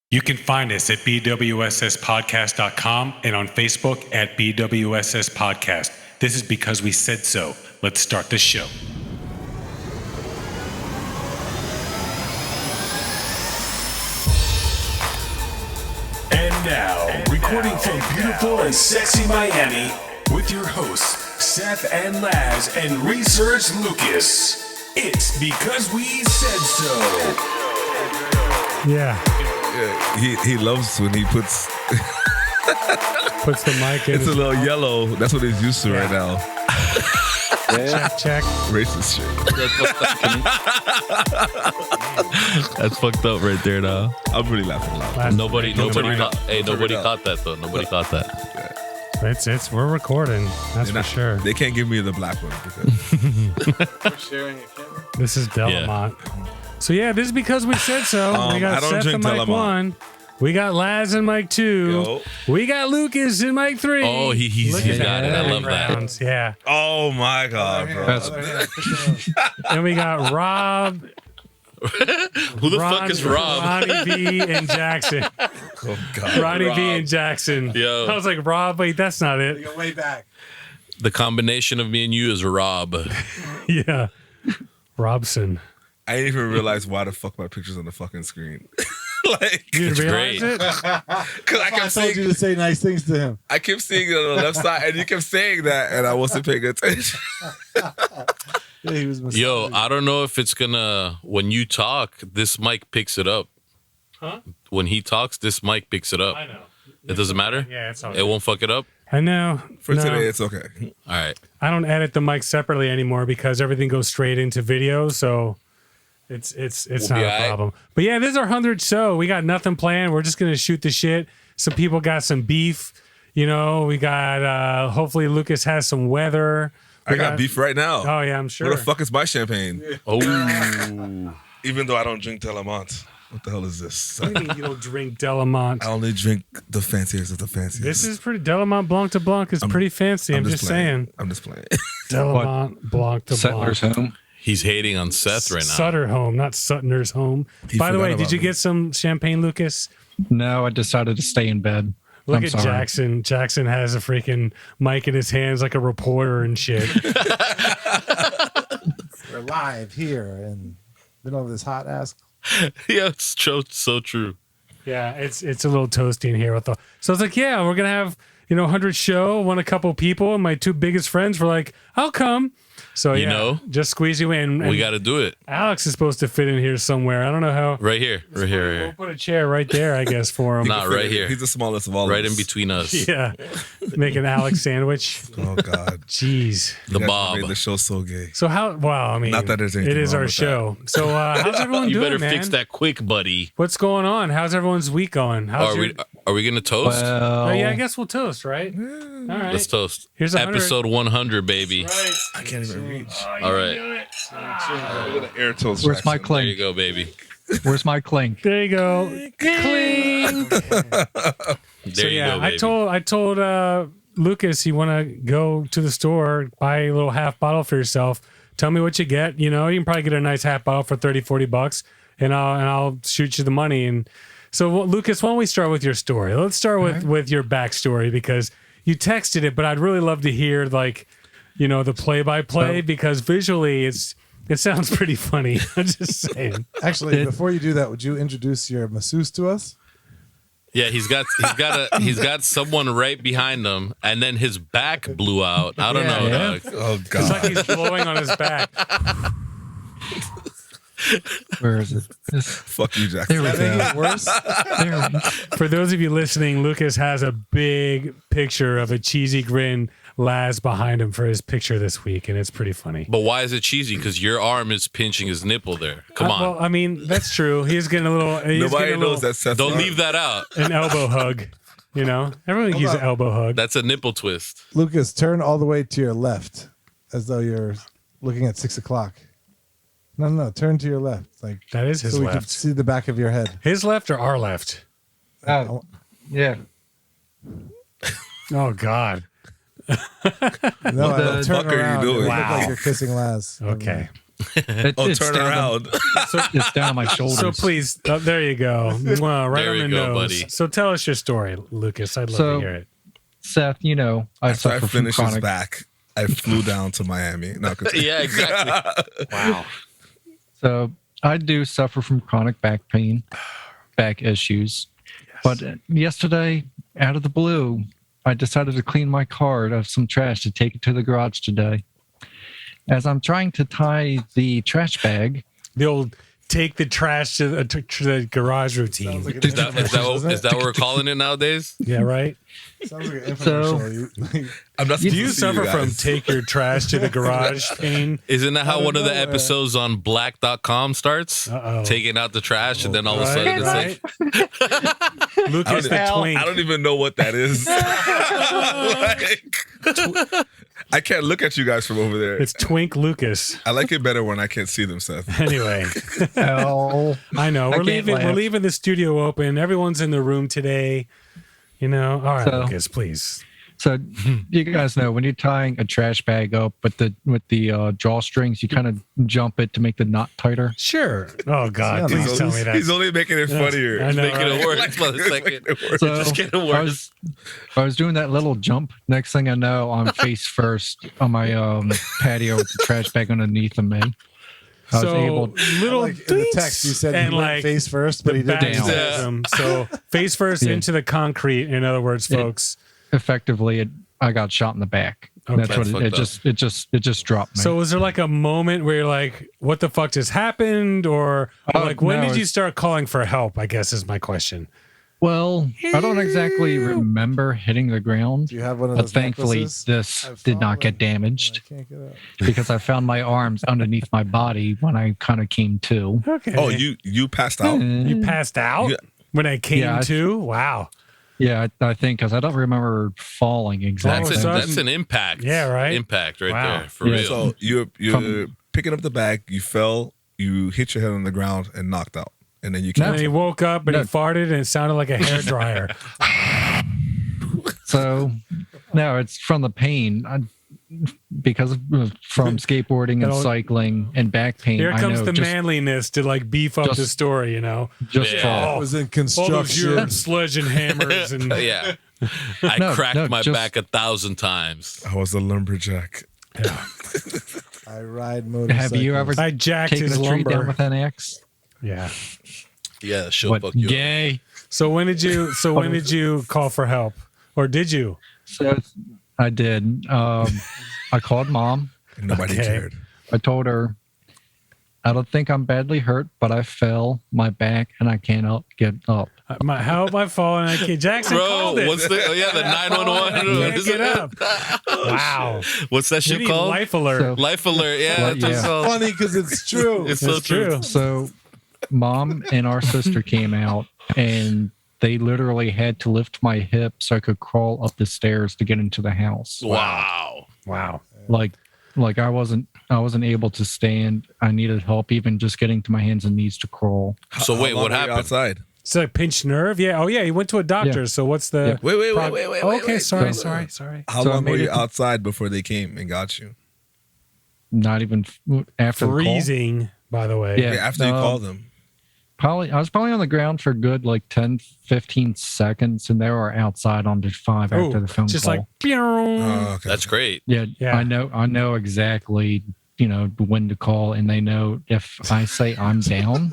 You can find us at BWSSpodcast.com and on Facebook at BWSS Podcast. This is because we said so. Let's start the show. And now, recording from beautiful and sexy Miami, with your hosts, Seth and Laz and Research Lucas. It's because we said so. Yeah. He loves when he puts the mic in. it's a little yellow. That's what he's used to right now. Check. Racist shit. That's fucked up right there now. I'm really laughing loud. Nobody caught that though. Nobody caught that. We're recording. That's for sure. They can't give me the black one because We're sharing a camera. This is Delamont. So yeah, this is because we said so. We got I don't Seth drink and Mike Delamont. 1. We got Laz and Mike 2. Yo. We got Lucas and Mike 3. Oh, he's Look at got it. I love that. backgrounds. Yeah. oh my god, bro. And we got Rob. Who the fuck is Rob? Ronnie B and Jackson. Oh god. Ronnie B Rob. and Jackson. Yo. I was like, Rob, wait, that's not We it. go way back. The combination of me and you is Rob. Yeah. Robson. I didn't even realize why the fuck my picture's on the fucking screen. Like, You It's didn't realize great. it? because I I kept told you seeing, to say nice things to him. I kept seeing it on the left side, and you kept saying that, and I wasn't paying attention. Yeah, he was Yo, I don't know if it's gonna, when you talk, this mic picks it up. Huh? When he talks, this mic picks it up. I know. It doesn't matter? Yeah, it's all It won't fuck it up? I know. For No. today, it's okay. All right. I don't edit the mic separately anymore because everything goes straight into video, so it's We'll not be a all right. problem. But yeah, this is our 100th show. We got nothing planned. We're just gonna shoot the shit. Some people got some beef. You know, we got hopefully Lucas has some weather. I got beef right now. Oh yeah, I'm sure. Where the fuck is my champagne? Oh. Even though I don't drink Delamont. What the hell is this? What do you mean you don't drink Delamont? I only drink the fanciest of the fanciest. This is pretty Delamont Blanc de Blanc is pretty fancy. I'm just saying. I'm just playing. Delamont Blanc de Blanc. Settlers Home. He's hating on Seth right now. Sutter home, not Sutner's home. He By the way, forgot did about you me. get some champagne, Lucas? No, I decided to stay in bed. Look I'm at sorry. Jackson. Jackson has a freaking mic in his hands like a reporter and shit. We're live here in the middle of this hot ass. Yeah, it's so true. Yeah, it's a little toasty in here. So it's like, yeah, we're gonna have 100 show. Want a couple people, and my two biggest friends were like, I'll come. So You yeah, know? just squeeze you in. We And got to do it. Alex is supposed to fit in here somewhere. I don't know how. Right here. Right here. Right We'll here. put a chair right there, I guess, for him. Not right here. He's the smallest of all Right of in us. between us. Yeah, make an Alex sandwich. Oh, God. Jeez. The You guys Bob. made the show so gay. So how? Well, I mean, Not that there's anything it is wrong our with show. So how's everyone You doing, better man? fix that quick, buddy. What's going on? How's everyone's week going? How's Are we gonna toast? Oh yeah, I guess we'll toast, right? All right. Let's toast. Here's 100. Episode 100, baby. I can't even reach. All right. Air toast. Where's my Jackson. There you clink? go, baby. Where's my clink? There you go. Clink. There So you yeah, go, baby. I told Lucas you want to go to the store, buy a little half bottle for yourself. Tell me what you get. You can probably get a nice half bottle for $30-$40, and I'll shoot you the money. And so Lucas, why don't we start with your story? Let's start with your backstory because you texted it, but I'd really love to hear the play-by-play because visually it sounds pretty funny. I'm just saying. Actually, before you do that, would you introduce your masseuse to us? Yeah, he's got someone right behind him, and then his back blew out. I don't know. Yeah. Dog. Oh, It's God. like he's blowing on his back. Where is it? Fuck you, Jackson. There we Making go. it worse? There we- For those of you listening, Lucas has a big picture of a cheesy grin Laz behind him for his picture this week, and it's pretty funny. But why is it cheesy? Because your arm is pinching his nipple there. Come on. Well, I mean, that's true. He's getting a little. Nobody knows that Seth. Don't leave that out. An elbow hug. Everyone gives an elbow hug. That's a nipple twist. Lucas, turn all the way to your left as though you're looking at 6 o'clock. No, turn to your left. Like That is his so we can left. see the back of your head. His left or our left? yeah. Oh God. No, the turn fuck are you around. doing? It look Wow. like you're kissing Laz. Okay. It's turn down around. It's down on my shoulders. So please, there you go. Wow, right There on you the go, nose. buddy. So tell us your story, Lucas. I'd love So- to hear it. Seth, I After I suffer from finished his chronic. back, I flew down to Miami. No, continue. Yeah, exactly. Wow. So I do suffer from chronic back pain, back issues. But yesterday, out of the blue, I decided to clean my car of some trash to take it to the garage today. As I'm trying to tie the trash bag, The old take the trash to the garage routine. Sounds like an Is that infomercial, what we're calling it nowadays? Yeah, right? Sounds like an So- infomercial. I'm not Do supposed you to see suffer from guys. take your trash to the garage pain? Isn't that how Out of one of the nowhere. episodes on black.com starts? Uh-oh. Taking out the trash, and then all of a Right, sudden it's right. like, Lucas the twink. I don't even know what that is. Like, I can't look at you guys from over there. It's Twink Lucas. I like it better when I can't see them, Seth. Anyway, oh, I know I we're can't leaving. We're laugh. leaving the studio open. Everyone's in the room today. You know. All right, So- Lucas, please. so you guys know when you're tying a trash bag up with the drawstrings, you kind of jump it to make the knot tighter. Sure. Oh God, Yeah, please tell me that. He's only making it funnier. I know, making right? it worse by the second. So Just getting I worse. was doing that little jump. Next thing I know, I'm face first on my patio with the trash bag underneath of me. I was So able. little Like in the text, you said and he went like face first, but he back didn't. down. system. So face first Yeah. into the concrete. In other words, Yeah. folks. Effectively, I got shot in the back. Okay. That's what That's it just dropped me. So was there like a moment where you're like, "What the fuck just happened?" Or Oh, like, when no, did you it's- start calling for help? I guess is my question. well, I don't exactly remember hitting the ground, Do you have one of but those thankfully necklaces? this I've did not get fallen. damaged I can't get up. because I found my arms underneath my body when I kind of came to. Okay. Oh, you passed out? You passed out Yeah. when I came Yeah, I- to? Wow. Yeah, I think because I don't remember falling That's, exactly. All of a sudden- that's an impact. Yeah, right? Impact right Wow. there. For Yeah. real. So you're picking up the bag. You fell. You hit your head on the ground and knocked out, and then you And came. then he woke up and he No. farted and it sounded like a hair dryer. So no, it's from the pain. Because from skateboarding and That'll- cycling and back pain. Here I comes know the just, manliness to like beef up just- the story, you know? just Yeah. I fall. was in All those construction. years sledge and hammers and yeah. I No, cracked no, my just- back 1,000 times. I was a lumberjack. I ride motorcycles. Have you ever I jacked taken a his tree down lumber. with an axe? Yeah. Yeah, she'll What? fuck you up. Yay! So when did you call for help? Or did you? So I did. I called mom. And nobody Okay. cared. I told her, I don't think I'm badly hurt, but I fell my back and I can't get up. How am I falling? I can't. Jackson Bro, called it. what's the the 911? Can't get up. Wow. What's that You shit need called? life alert. So- Life alert. Yeah, Well, that's what it's yeah. called. Funny because it's true. It's so That's true. So mom and our sister came out and they literally had to lift my hip so I could crawl up the stairs to get into the house. Wow. Wow. Like I wasn't able to stand. I needed help even just getting to my hands and knees to crawl. So How wait, long what were you happened? outside? It's like pinched nerve. Yeah. Oh yeah. He went to a doctor. Yeah. So what's the? Yeah. Wait. Okay. Sorry. So- Sorry. How So I long were made you it- outside before they came and got you? Not even after the call. Freezing. By the way. Yeah. Okay, after you um, called them. I was probably on the ground for a good like 10, 15 seconds, and they were outside on the 5 after the phone just call. like. pew. Oh, okay. That's great. yeah, Yeah. I know exactly, when to call, and they know if I say I'm down.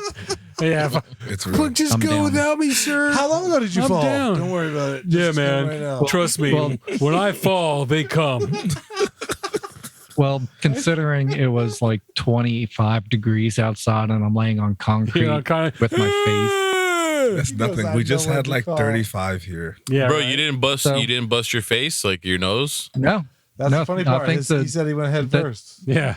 Yeah. It's real. Just I'm go down. without me, sir. How long ago did you I'm fall? down. Don't worry about it. Yeah, Just man. Right now. Trust me. Well- when I fall, they come. Well, considering it was like 25 degrees outside and I'm laying on concrete You know, kind of with my face. That's He goes, nothing. "I We just know had when like to call." 35 here. Yeah. Bro, right. you didn't bust So- you didn't bust your face, like your nose? No. That's No, the funny I part. think He said he went head that- first. Yeah.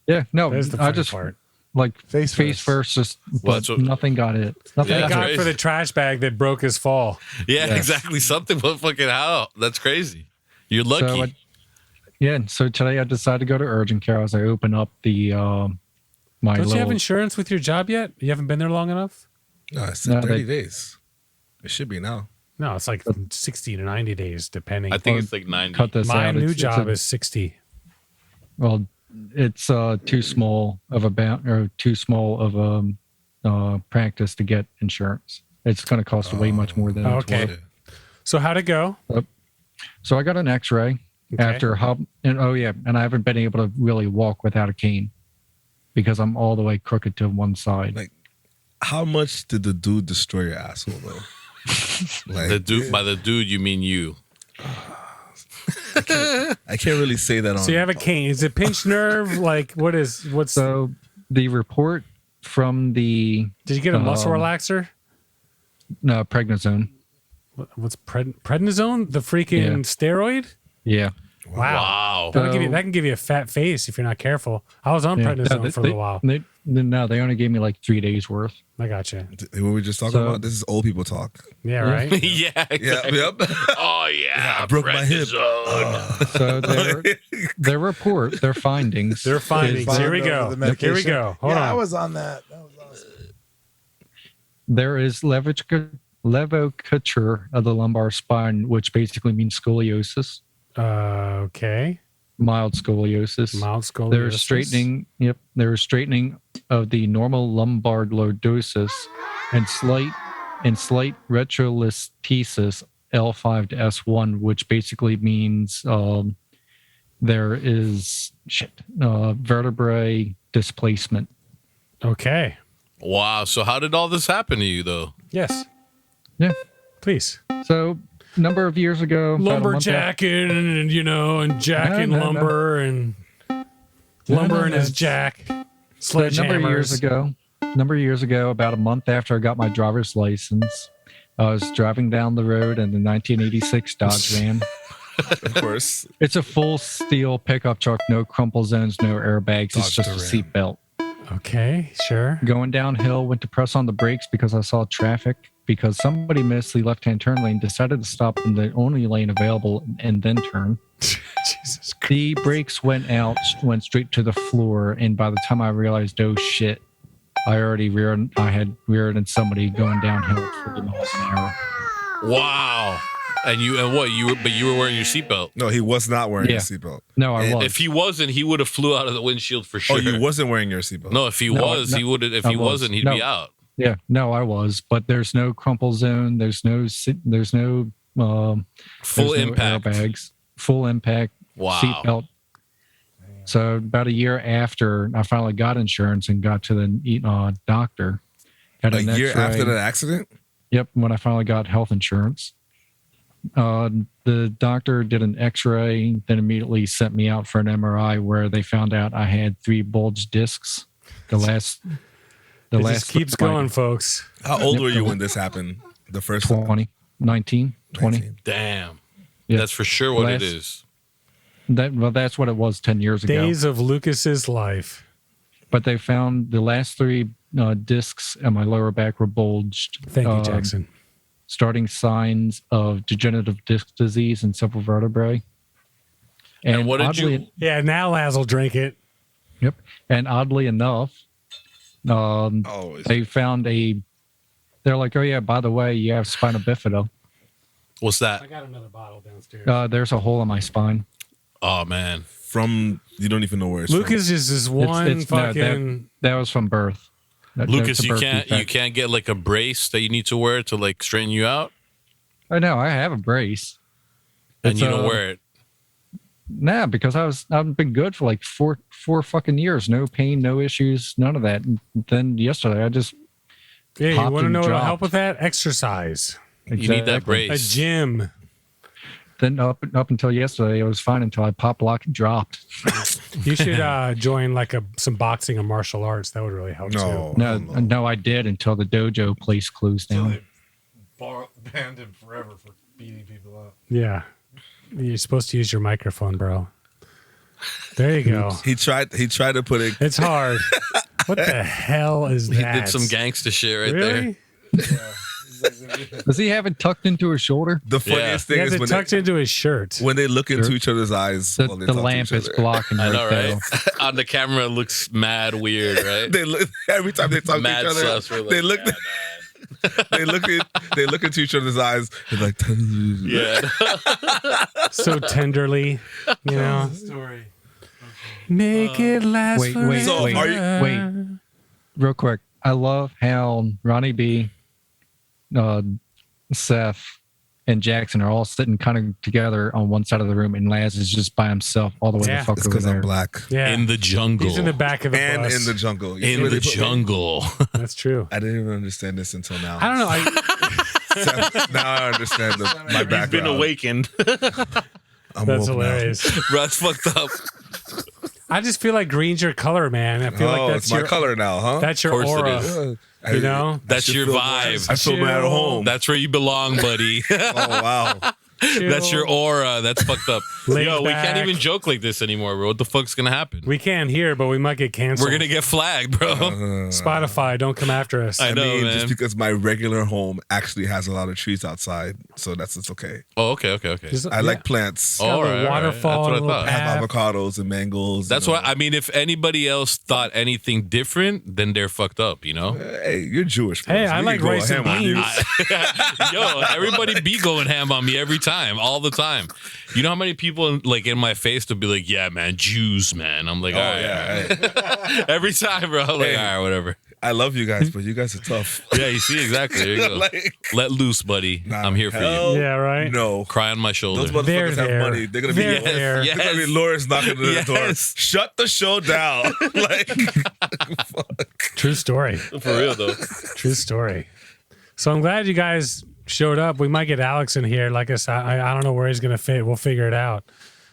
Yeah, no. That's the I funny just part. like Face face first. first, just Well, but that's what- nothing got it. Nothing Yeah, Thank got God crazy. for the trash bag that broke his fall. Yeah, Yes. exactly. Something but fucking how. That's crazy. You're So lucky. Yeah, so today I decided to go to urgent care as I open up the my Don't you have little. insurance with your job yet? You haven't been there long enough? No, it's No, 30 days. It should be now. No, it's like 60 to 90 days, depending. I think Well, it's like 90. cut this My out. new It's job a- is 60. well, it's too small of a practice to get insurance. It's going to cost way much more than it's Okay. worth. So how'd it go? So I got an X-ray after and I haven't been able to really walk without a cane because I'm all the way crooked to one side. Like, how much did the dude destroy your asshole though? Like, The dude, by the dude, you mean you. I can't really say that on. So you have a cane. Is it pinched nerve? Like what's So the report from the did you get a muscle relaxer? no prednisone. What's prednisone? The freaking steroid? Yeah. Wow. That can give you a fat face if you're not careful. I was on prednisone for a little while. They only gave me like 3 days worth. I got you. What we were just talking about? This is old people talk. Yeah, right. Yeah, Yeah, exactly. yep. Oh, yeah. I broke my hip. So their findings. Their findings. Here we go. Here we go. Hold on. I was on that. That was awesome. There is levocature of the lumbar spine, which basically means scoliosis, Okay. mild scoliosis. Mild scoliosis. They're straightening. Yep, they're straightening of the normal lumbar lordosis and slight retrolisthesis L5 to S1, which basically means there is vertebrae displacement. Okay. Wow. So how did all this happen to you, though? Yes. Yeah. Please. So, number of years ago, about a month after- Lumberjacking and jacking No. lumber and lumber in his jack. So a number of years ago, about a month after I got my driver's license, I was driving down the road in the 1986 Dodge van. Of course. It's a full steel pickup truck, no crumple zones, no airbags. It's Dodge just a Duran. seat belt. Okay, sure. Going downhill, went to press on the brakes because I saw traffic. Because somebody missed the left-hand turn lane, decided to stop in the only lane available, and then turn. Jesus Christ. The brakes went out, went straight to the floor, and by the time I realized, oh shit, I had reared in somebody going downhill at 40 miles an hour. Wow. And you were wearing your seatbelt. No, he was not wearing Yeah. a seatbelt. No, I was. If he wasn't, he would have flew out of the windshield for sure. Oh, you wasn't wearing your seatbelt. No, if he No, was, no, he would have. If I he was. wasn't, he'd No. be out. Yeah, no, I was, but there's no crumple zone. There's no Full there's no impact. airbags, full impact, Wow. seatbelt. So about a year after I finally got insurance and got to the doctor, had A an year X-ray. after that accident? Yep, when I finally got health insurance. The doctor did an X-ray, then immediately sent me out for an MRI where they found out I had 3 bulged discs. It just keeps going, folks. How old were you when this happened? The first 20, 19, 20. 19. Damn. Yeah. That's for sure what it Last- is. That's what it was 10 years ago. Days of Lucas's life. But they found the last 3 discs in my lower back were bulged. Thank you, Jackson. Starting signs of degenerative disc disease in several vertebrae. And what did you? oddly, Yeah, now Laz will drink it. Yep. And oddly enough, Always. they found they're like, oh yeah, by the way, you have spina bifida. What's that? got another bottle downstairs. There's a hole in my spine. Oh man. From, you don't even know where it's Lucas is this one It's- no, fucking. That was from birth. Lucas, That's a you birth can't defect. get like a brace that you need to wear to like straighten you out, I know, I have a brace. and It's, you don't wear it. Nah, because I've been good for like four fucking years. No pain, no issues, none of that. And then yesterday I just Yeah, you popped want to and know what'll dropped. help with that? Exercise. You need that Exactly. A brace. gym. Then up until yesterday, it was fine until I pop lock and dropped. You should join like some boxing or martial arts. That would really help No. too. No, I did until the dojo place closed down. Banned him forever for beating people up. Yeah. You're supposed to use your microphone, bro. There you go. He tried to put it. It's hard. What the hell is He that? did some gangster shit right there. Really? Does he have it tucked into his shoulder? The funniest He thing has is it tucked into his shirt. when they look into Sure. each other's eyes. The, while they the talk to lamp each is other. blocking I right know, there. right? On the camera, it looks mad weird, right? They look every time they talk Mad to each sus. other. We're They like, look. They look into each other's eyes. They're like, yeah. So tenderly, you know. Story. Make it last wait, forever. wait, So, wait, are you- wait. Real quick. I love how Ronnie B, Seth, and Jackson are all sitting kind of together on one side of the room, and Laz is just by himself all the way Yeah. the fuck It's over because I'm there. black Yeah. In the jungle. He's in the back of the and bus. in the jungle. You In see where the they put me? jungle. That's true. I didn't even understand this until now. I don't know. Now I understand my background. He's been awakened. I'm That's woke now. hilarious. Bro, that's fucked up. I just feel like green's your color, man. I feel Oh, like that's it's my your color now, huh? That's your Of course it aura. is. You know? That's your vibe. I feel mad at home. That's where you belong, buddy. Oh wow. That's your aura. That's fucked up. Laid Yo, we can't back. even joke like this anymore, bro. What the fuck's gonna happen? We can here, but we might get canceled. We're gonna get flagged, bro. Spotify, don't come after us. I know, man. just because my regular home actually has a lot of trees outside, so it's okay. Oh, okay. Just- I yeah. like plants. Oh, Got a all little right, all right. waterfall, That's what I a little thought. I have path. avocados and mangoes. That's why I mean, if anybody else thought anything different, then they're fucked up, you know? Hey, you're Jewish. Bro, Hey, so I we like can go rice and ham on you. beans. Yo, everybody be going ham on me every time, all the time. You know how many people like in my face to be like, "Yeah, man, Jews, man." I'm like, Oh all right, yeah. Hey, every time, bro. I'm like, Hey. all right, whatever. I love you guys, but you guys are tough. Yeah, you see exactly. There you go. Like, Let loose, buddy. nah, I'm here for you. hell Yeah, right? No. Cry on my shoulder. Those motherfuckers They're have there. money. They're gonna be They're there. Yes. They're gonna be lawyers knocking on the door. Yes. Shut the show down. Like True story. For real though. True story. So I'm glad you guys showed up. We might get Alex in here. Like I said, I don't know where he's going to fit. We'll figure it out.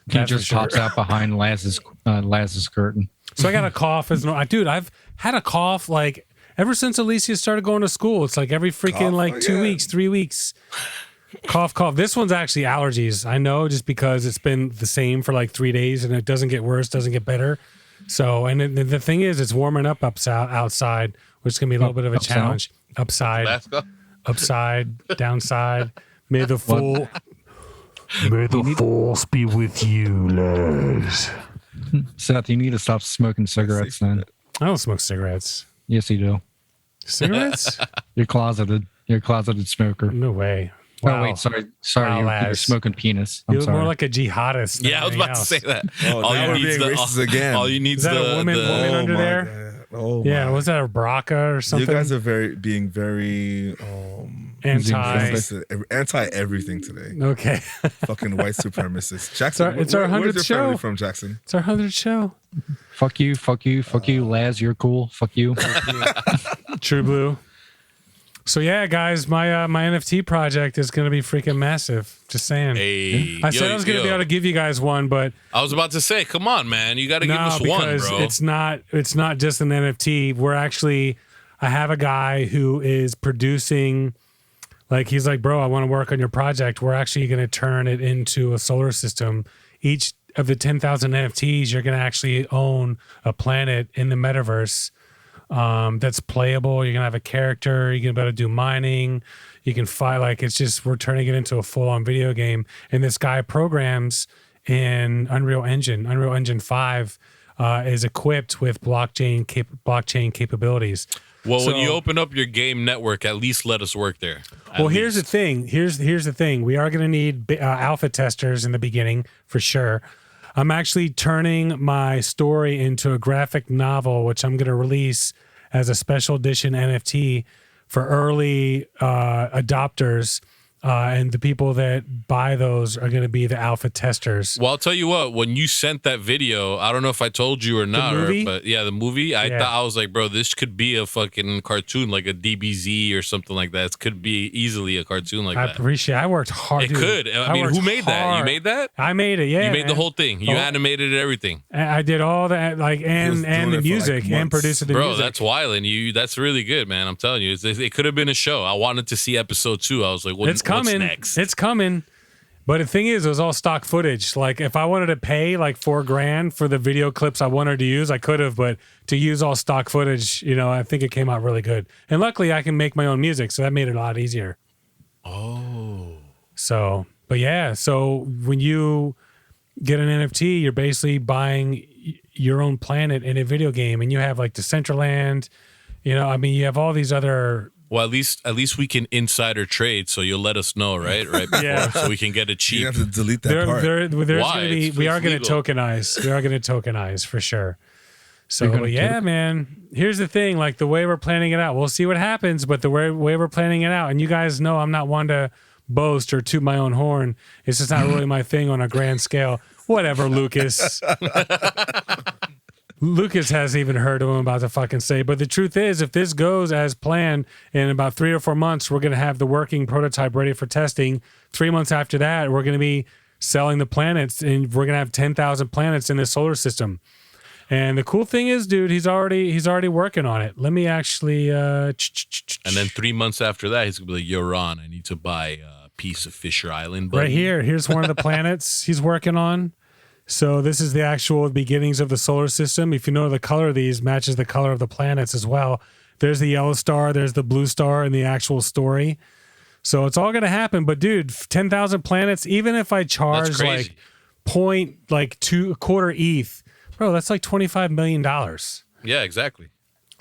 He That's for just sure. pops out behind Laz's curtain. So I got a cough. Dude, I've had a cough like ever since Alicia started going to school. It's like every freaking Cough? like Oh, 2 yeah. weeks, 3 weeks. Cough. This one's actually allergies. I know, just because it's been the same for like 3 days and it doesn't get worse, doesn't get better. So, and the thing is, it's warming up outside, which is gonna be a little bit of a Upside? challenge. Upside, Let's go. upside, downside. May the force be with you, Les. Seth, you need to stop smoking cigarettes then. I don't smoke cigarettes. Yes, you do. Cigarettes? You're closeted. You're a closeted smoker. No way. Oh, Wow. wait, sorry. Wow, You're Laz. smoking penis. You I'm look sorry. more like a jihadist. than Yeah, I was anything about else. to say that. Oh, now we're being racist again. All you need Is that a woman under my there? God. Oh Yeah, my. was that a BRCA or something? You guys are being very Anti. anti everything today. Okay. Fucking white supremacists. Jackson, It's our where's 100th your family show. from, Jackson? It's our 100th show. Fuck you, Laz. You're cool. Fuck you. True Blue. So yeah, guys, my my NFT project is going to be freaking massive. Just saying. Hey, I said I was going to be able to give you guys one, but I was about to say, come on, man. You got to give us one, because bro. it's not just an NFT. I have a guy who is producing, like, he's like, bro, I want to work on your project. We're actually going to turn it into a solar system. Each of the 10,000 NFTs, you're going to actually own a planet in the metaverse that's playable. You're going to have a character. You're going to be able to do mining. You can fight. Like, it's just, we're turning it into a full-on video game. And this guy programs in Unreal Engine. Unreal Engine 5 is equipped with blockchain capabilities. Well, when So- you open up your game network, at least let us work there. Well, here's the thing. Here's the thing. We are going to need alpha testers in the beginning for sure. I'm actually turning my story into a graphic novel, which I'm going to release as a special edition NFT for early adopters. And the people that buy those are going to be the alpha testers. Well, I'll tell you what, when you sent that video, I don't know if I told you or not, movie? but yeah, the movie, I Yeah. thought, I was like, bro, this could be a fucking cartoon, like a DBZ or something like that. It could be easily a cartoon like I that. appreciate. I worked hard. It dude. could. I mean, worked who made that? You hard. made that? I made it. Yeah, You made the man. whole thing. You Oh. animated everything. I did all that, like, was and doing the it for, like, music, and months. producing the Bro, music. that's wild. And that's really good, man. I'm telling you. It could have been a show. I wanted to see episode 2. I was like, It's coming. what's next? It's coming. But the thing is, it was all stock footage. Like, if I wanted to pay like $4,000 for the video clips I wanted to use, I could have. But to use all stock footage, I think it came out really good. And luckily, I can make my own music, so that made it a lot easier. Oh. So, but yeah. So when you get an NFT, you're basically buying your own planet in a video game, and you have like Decentraland. You have all these other Well, at least we can insider trade, so you'll let us know, right? Right before, Yeah. so we can get it You cheap. have to delete that There's part. Why? gonna be, we are going to legal. tokenize. We are going to tokenize for sure. So You're gonna yeah, man. Here's the thing: like the way we're planning it out, we'll see what happens. But the way we're planning it out, and you guys know, I'm not one to boast or toot my own horn. It's just not really my thing on a grand scale. Whatever, Lucas. Lucas hasn't even heard of what I'm about to fucking say. But the truth is, if this goes as planned, in about 3 or 4 months, we're going to have the working prototype ready for testing. 3 months after that, we're going to be selling the planets, and we're going to have 10,000 planets in the solar system. And the cool thing is, dude, he's already working on it. Let me actually. And then 3 months after that, he's gonna be like, "Yo, Ron, I need to buy a piece of Fisher Island, buddy." right here. Here's one of the planets he's working on. So this is the actual beginnings of the solar system. If you know the color of these matches the color of the planets as well. There's the yellow star, there's the blue star in the actual story. So it's all going to happen. But dude, 10,000 planets, even if I charge That's crazy. a quarter ETH, bro, that's like $25 million. Yeah, exactly.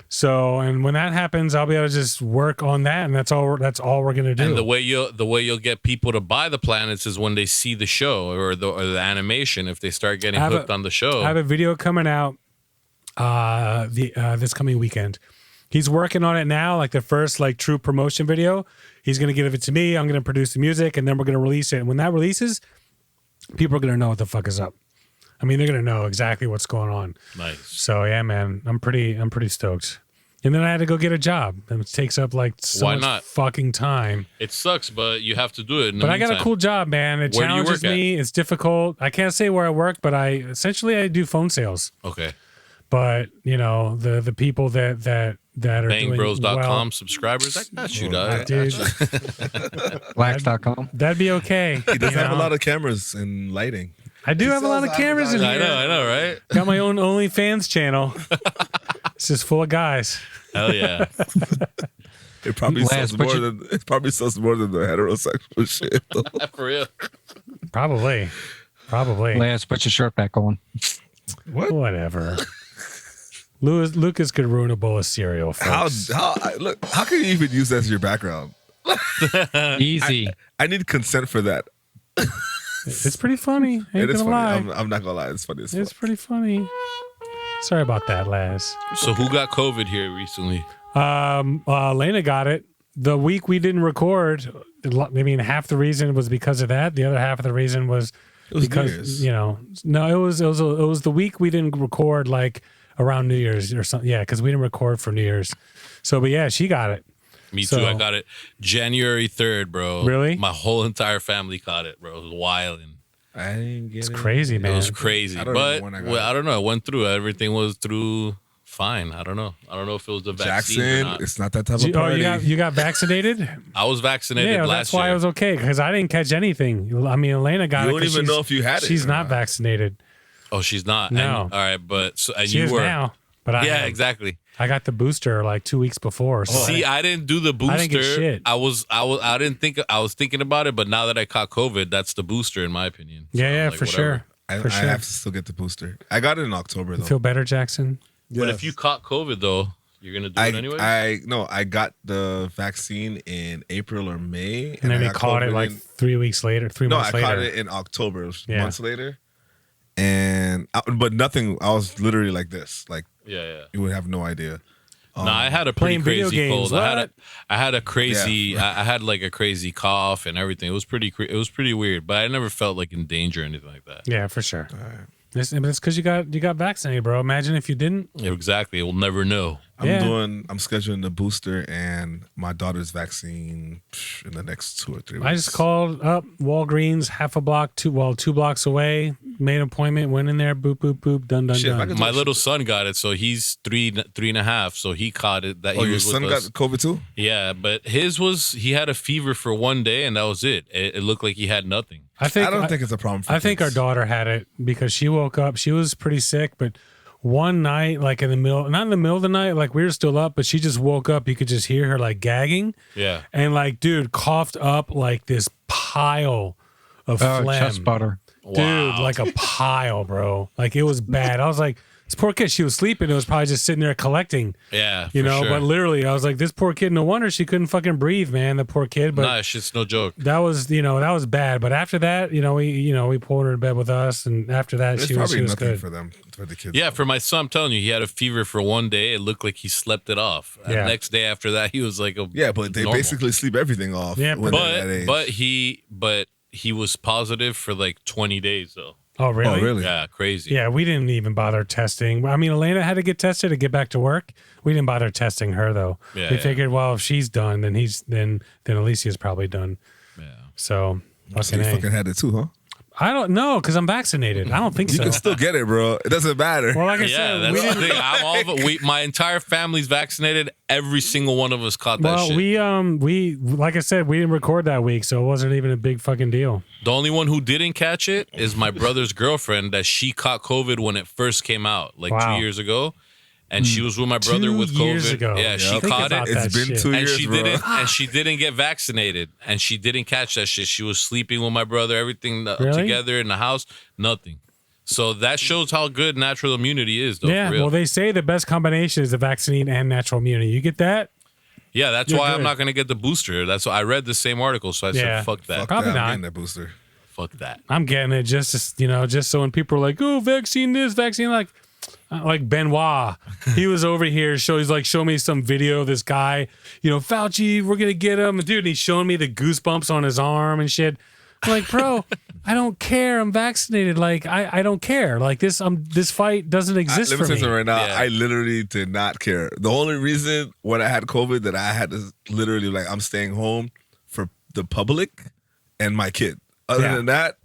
So, and when that happens, I'll be able to just work on that, and that's all we're going to do. And the way you'll get people to buy the planets is when they see the show or the animation. If they start getting hooked on the show, I have a video coming out this coming weekend. He's working on it now, like the first like true promotion video. He's going to give it to me. I'm going to produce the music, and then we're going to release it. And when that releases, people are going to know what the fuck is up. I mean, they're going to know exactly what's going on. nice. So yeah, man, I'm pretty stoked. And then I had to go get a job, and it takes up like so Why much not? fucking time. It sucks, but you have to do it. In the But I got a meantime. cool job, man. It Where do you challenges work at? me. It's difficult. I can't say where I work, but I do phone sales. Okay. But you know, the people that are doing Bangbros.com well, subscribers. I got you, dog. dude, Wax.com. that'd be okay. He does you have a know? lot of cameras and lighting. I do have a lot of sells cameras in I here. know, right? Got my own OnlyFans channel. It's just full of guys. Hell yeah. It probably Lance, sells but more you- than the heterosexual shit. Though. For real. Probably. Lance, put your shirt back on. Whatever. Lucas could ruin a bowl of cereal. Folks. How can you even use that as your background? Easy. I need consent for that. It's pretty funny. Ain't It is gonna funny. lie. I'm not gonna lie. It's funny as fuck. It's pretty funny. Sorry about that, Laz. So who got COVID here recently? Lena got it the week we didn't record. I mean, half the reason was because of that. The other half of the reason was was New because Year's. you know, no, it was the week we didn't record, like around New Year's or something. Yeah, because we didn't record for New Year's. So, but yeah, she got it. Me So- too. I got it January 3rd, bro. Really? My whole entire family caught it, bro. It was wild. I didn't get It's it. crazy, It man. was crazy. I don't know But when I got well, it. I don't know. It went through. Everything was through fine. I don't know. I don't know if it was the vaccine or Jackson, not. it's not that type of Oh, party. you got vaccinated? I was vaccinated Yeah, last that's why year. I was okay, because I didn't catch anything. I mean, Elena got You it. don't 'cause even she's- know if you had it She's or not not. vaccinated. Oh, she's not. No. And, all right, but so, and She you is were. now. But I Yeah, am. exactly. I got the booster like 2 weeks before. So See, I didn't do the booster. I didn't get shit. I didn't think. I was thinking about it, but now that I caught COVID, that's the booster in my opinion. So, yeah, like, for whatever. sure. I For sure. have to still get the booster. I got it in October though. Feel better, Jackson? But Yes. if you caught COVID though, you're gonna do it anyway. I got the vaccine in April or May, And then I they got caught it COVID like in- 3 weeks later, 3 No, months I later. caught it in October, Yeah. months later, but nothing. I was literally like this, like Yeah. you would have no idea. No, I had a pretty Playing video crazy games, cold. I what? had a crazy. Yeah. I had like a crazy cough and everything. It was pretty weird, but I never felt like in danger or anything like that. Yeah, for sure. It's because you got vaccinated, bro. Imagine if you didn't. Exactly. We'll never know. I'm Yeah. scheduling the booster and my daughter's vaccine in the next 2 or 3 weeks. I just called up Walgreens, half a block, 2 blocks away. Made an appointment, went in there, boop, boop, boop, done, Shit, if I done. could- My little son got it, so he's three and a half. So he caught it. That Oh, he your was son with got us. COVID too? Yeah, but he had a fever for one day and that was it. It looked like he had nothing. I think I don't think it's a problem for I think our kids. daughter had it because she woke up. She was pretty sick, but one night, like not in the middle of the night, like we were still up, but she just woke up. You could just hear her like gagging Yeah. and like, dude, coughed up like this pile of Oh, phlegm. chest butter. Dude, like a pile, bro. Like it was bad. I was like, This poor kid, she was sleeping. It was probably just sitting there collecting. Yeah, You for know, sure. but literally, I was like, this poor kid, no wonder she couldn't fucking breathe, man. The poor kid. But Nah, shit's no joke. that was, that was bad. But after that, we pulled her to bed with us. And after that, It's she was probably nothing good. for them, for the kids. Yeah, for my son, I'm telling you, he had a fever for one day. It looked like he slept it off. And Yeah. the next day after that, he was like Yeah, but they normal. basically sleep everything off. Yeah, when they're that age. But he was positive for like 20 days though. Oh, really? Oh, really? Yeah, crazy. Yeah, we didn't even bother testing. I mean, Elena had to get tested to get back to work. We didn't bother testing her though. Yeah, we yeah. figured, well, if she's done, then then Alicia's probably done. Yeah. So So fucking you A. fucking had it too, huh? I don't know because I'm vaccinated. I don't think You so. can still get it, bro. It doesn't matter. Well, like I Yeah, said, that's we the didn't. thing. I'm all my entire family's vaccinated. Every single one of us caught that Well, shit. we like I said, we didn't record that week, so it wasn't even a big fucking deal. The only one who didn't catch it is my brother's girlfriend. That she caught COVID when it first came out, like Wow. 2 years ago, and she was with my brother 2 with COVID. years ago. Yeah, she Think caught about it. that It's been shit. 2 And years, she bro. didn't get vaccinated, and she didn't catch that shit. She was sleeping with my brother, everything Really? together in the house, nothing. So that shows how good natural immunity is, though. Yeah, for real. well, they say the best combination is the vaccine and natural immunity. You get that? Yeah, that's You're why I'm good. not going to get the booster. That's why I read the same article, so I Yeah. said, "Fuck that, Fuck Probably that. I'm not. getting that booster. fuck that." I'm getting it just so when people are like, "Oh, vaccine this, vaccine," like Benoit, he was over here. He's like, show me some video of this guy, Fauci, we're gonna get him, dude. And he's showing me the goosebumps on his arm and shit. I'm like, bro, I don't care. I'm vaccinated. Like, I don't care. Like this fight doesn't exist Let me for say me. something right now. Yeah. I literally did not care. The only reason when I had COVID that I had to literally I'm staying home for the public and my kid. Other Yeah. than that,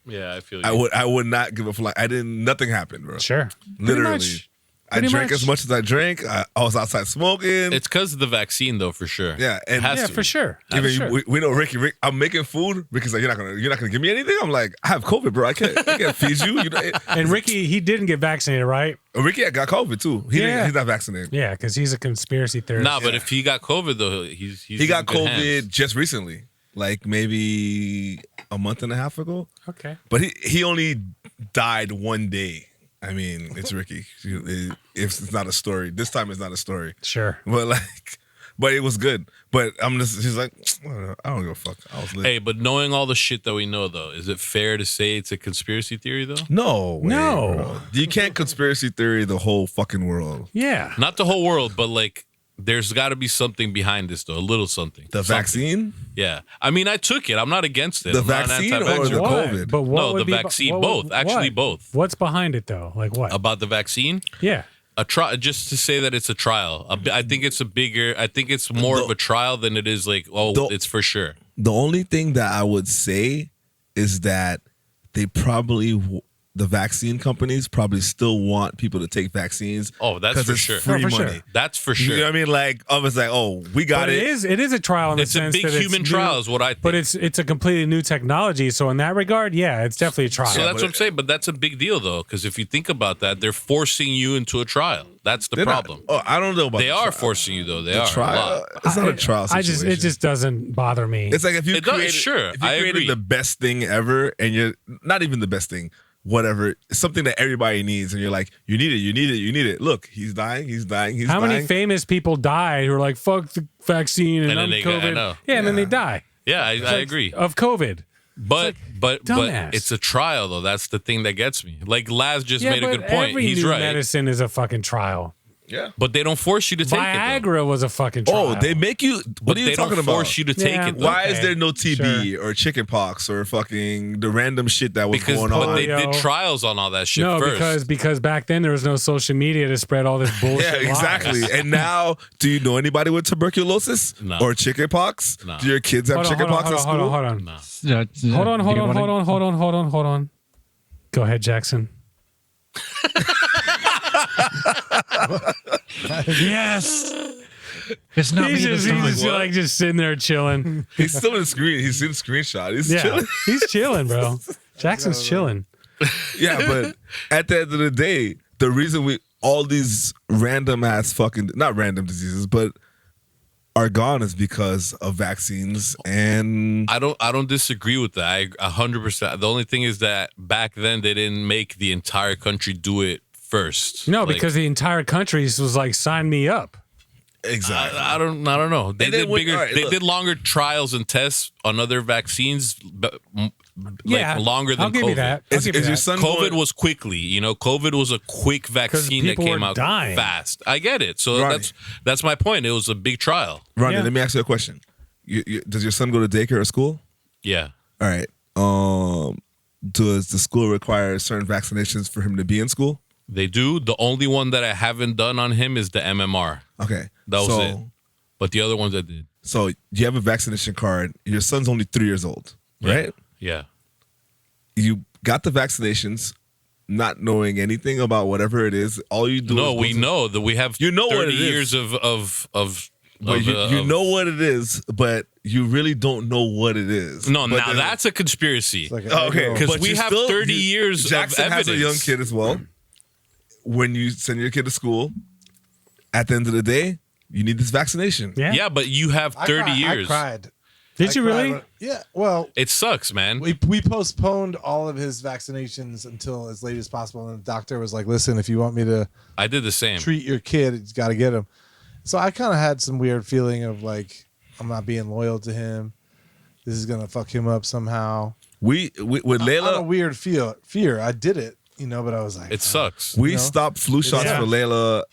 Yeah, I feel you. I would not give a fuck. Nothing happened, bro. Sure, Literally. much. I Pretty drank much. as much as I drank. I was outside smoking. It's because of the vaccine, though, for sure. Yeah, and Has Yeah, to for be. sure. even For sure. we know Rick. I'm making food. Ricky's like, you're not gonna give me anything. I'm like, I have COVID, bro. I can't feed you. And Ricky, he didn't get vaccinated, right? Ricky got COVID too. Yeah. He's not vaccinated. Yeah, because he's a conspiracy theorist. Nah, but if he got COVID, though, he's He got in good COVID hands. just recently, like maybe a month and a half ago. Okay. But he only died one day. I mean, it's Ricky. If it's not a story, this time it's not a story. Sure. But it was good. But she's like, I don't give a fuck. I was lit. Hey, but knowing all the shit that we know, though, is it fair to say it's a conspiracy theory, though? No, way, No. bro. You can't conspiracy theory the whole fucking world. Yeah. Not the whole world, but like, there's got to be something behind this, though. A little something. The Something. vaccine, Yeah. I mean, I took it. I'm not against it. The I'm not an vaccine or anti-vaxxer. the What? COVID? But what No, would the be vaccine. Both. Actually, both. What's behind it though? Like what? About the vaccine, Yeah. a trial. Just to say that it's a trial. I think it's I think it's more of a trial than it is like, it's for sure. the only thing that I would say is that they probably the vaccine companies probably still want people to take vaccines. Oh, that's 'cause for it's sure. Free Oh, for money. sure. That's for You sure. know what I mean? Like, it's like, we got But it. it is a trial in It's the a sense big that it's human new, trial is what I think. But it's a completely new technology. So in that regard, yeah, it's definitely a trial. So that's what I'm saying, but that's a big deal though, because if you think about that, they're forcing you into a trial. That's the They're not- problem. I don't know about They the are trial. forcing you though. They The are a trial. lot. It's not a trial situation. It just doesn't bother me. It's like if you It does, created, sure, if you I created agree. the best thing ever, and you're not even the best thing, whatever, something that everybody needs, and you're like, you need it. Look, he's dying. How many famous people died who are like, fuck the vaccine and And then I'm they got- I COVID? know. Yeah, and then they die. Yeah, I agree. Of COVID. But dumbass. it's a trial though. That's the thing that gets me. Like Laz just Yeah, made a but good point. every He's new right. medicine is a fucking trial. Yeah. But they don't force you to take it. Viagra was a fucking trial. Oh, they make you. Though. What But are you they talking don't about? force you to take Yeah. it. Though. Why is Okay, there no TB or chickenpox or fucking the random shit that was Because going on? but they did Polio. trials on all that shit No, first. because back then there was no social media to spread all this bullshit. Yeah, exactly. lies. And now, do you know anybody with tuberculosis No. or chickenpox? No. Do your kids have chickenpox at school? Hold on. No. Hold on. Go ahead, Jackson. Yes. It's not He's me this just, time. he's just, just sitting there chilling. He's still in screen. He's in screenshot. He's Yeah, chilling. he's chilling, bro. Jackson's chilling. Yeah, but at the end of the day, the reason all these random ass fucking not random diseases, but are gone is because of vaccines and I don't disagree with that. I 100%. The only thing is that back then they didn't make the entire country do it first. No, Like, because the entire country was like, sign me up. Exactly. I don't know. They And then did when- bigger. all right, they look. did longer trials and tests on other vaccines, but Yeah, longer than I'll give COVID. you that. I'll Is give you your that. son COVID going- was quickly, COVID was a quick vaccine that people came were out dying. fast. I get it. So Ronnie. that's my point. It was a big trial. Ronnie, Yeah. let me ask you a question. Does your son go to daycare or school? Yeah. All right. Does the school require certain vaccinations for him to be in school? They do. The only one that I haven't done on him is the MMR. Okay. That was it. But the other ones I did. So you have a vaccination card. Your son's only 3 years old, right? Yeah. You got the vaccinations, not knowing anything about whatever it is. All you do No, is we know that we have You know 30 what it is. years of But you know what it is, but you really don't know what it is. No, But now then- that's a conspiracy. It's like an okay. egg roll. Because but we you have still- 30 years Jackson of has evidence. a young kid as well. When you send your kid to school, at the end of the day, you need this vaccination. Yeah. Yeah, but you have 30 years. I cried. Did I you cried really? when- yeah. Well, It sucks, man. we postponed all of his vaccinations until as late as possible, and the doctor was like, "Listen, if you want me to I did the same. treat your kid, you got to get him." So I kind of had some weird feeling of like, I'm not being loyal to him. This is gonna fuck him up somehow. We with On a Layla, weird fear. I did it, but I was like, It sucks. we know? stopped flu shots Yeah. for Layla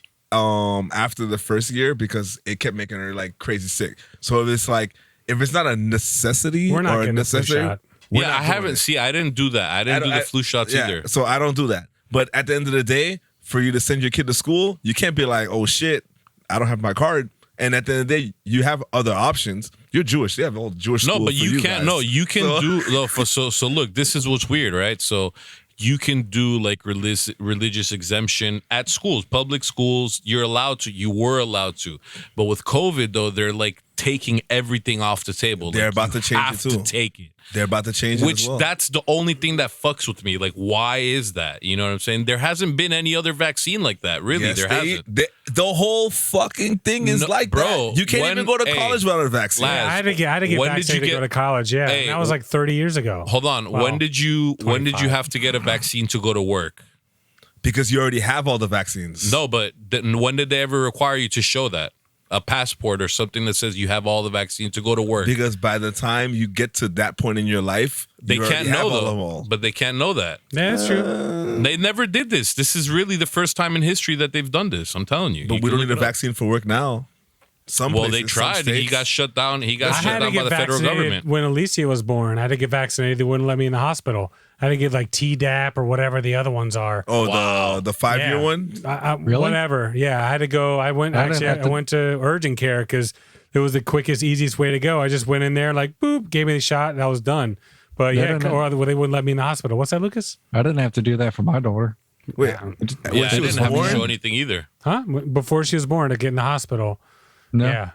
after the first year because it kept making her like crazy sick. So if it's not a necessity We're not or a getting a flu necessity, shot. we're Yeah, not I doing haven't. it. See, I didn't do that. I didn't do the flu shots yeah, either. So I don't do that. But at the end of the day, for you to send your kid to school, you can't be like, oh shit, I don't have my card. And at the end of the day, you have other options. You're Jewish. They have all Jewish No, schools but for you guys. can't. No, you can So- do. No, so look, this is what's weird, right? So you can do like religious exemption at schools, public schools. You're allowed to. You were allowed to. But with COVID, though, they're like taking everything off the table. They're Like, about you to change it, have too. to take it. They're about to change it Which as well. that's the only thing that fucks with me. Like, why is that? You know what I'm saying? There hasn't been any other vaccine like that. Really, Yes, there hasn't. the whole fucking thing is No, like bro, that. You can't when- even go to hey, college without a vaccine. Laz, I had to get When did vaccinated you to go get- to college. Yeah, Hey, that was like 30 years ago. Hold on. Wow. When did you 25. have to get a vaccine to go to work? Because you already have all the vaccines. No, but when did they ever require you to show that? A passport or something that says you have all the vaccine to go to work. Because by the time you get to that point in your life, They you can't already have know all of them though. all. But they can't know that. Yeah, that's true. They never did this. This is really the first time in history that they've done this. I'm telling you. But You we can don't look need a it up. vaccine for work now. Some Well, places, they some tried. He states. got shut down. He got I shut had to down by get the federal vaccinated government. when Alicia was born. I had to get vaccinated. They wouldn't let me in the hospital. I had to get like Tdap or whatever the other ones are. Oh, the 5-year Yeah. one. Really? Whatever. Yeah, I had to go. I went. I didn't Actually, have I to- went to urgent care because it was the quickest, easiest way to go. I just went in there, like boop, gave me the shot, and I was done. But They yeah, didn't have- or they wouldn't let me in the hospital. What's that, Lucas? I didn't have to do that for my daughter. Wait, Yeah, when I she was didn't have to born? show anything either. Huh? Before she was born, to get in the hospital. No. Yeah.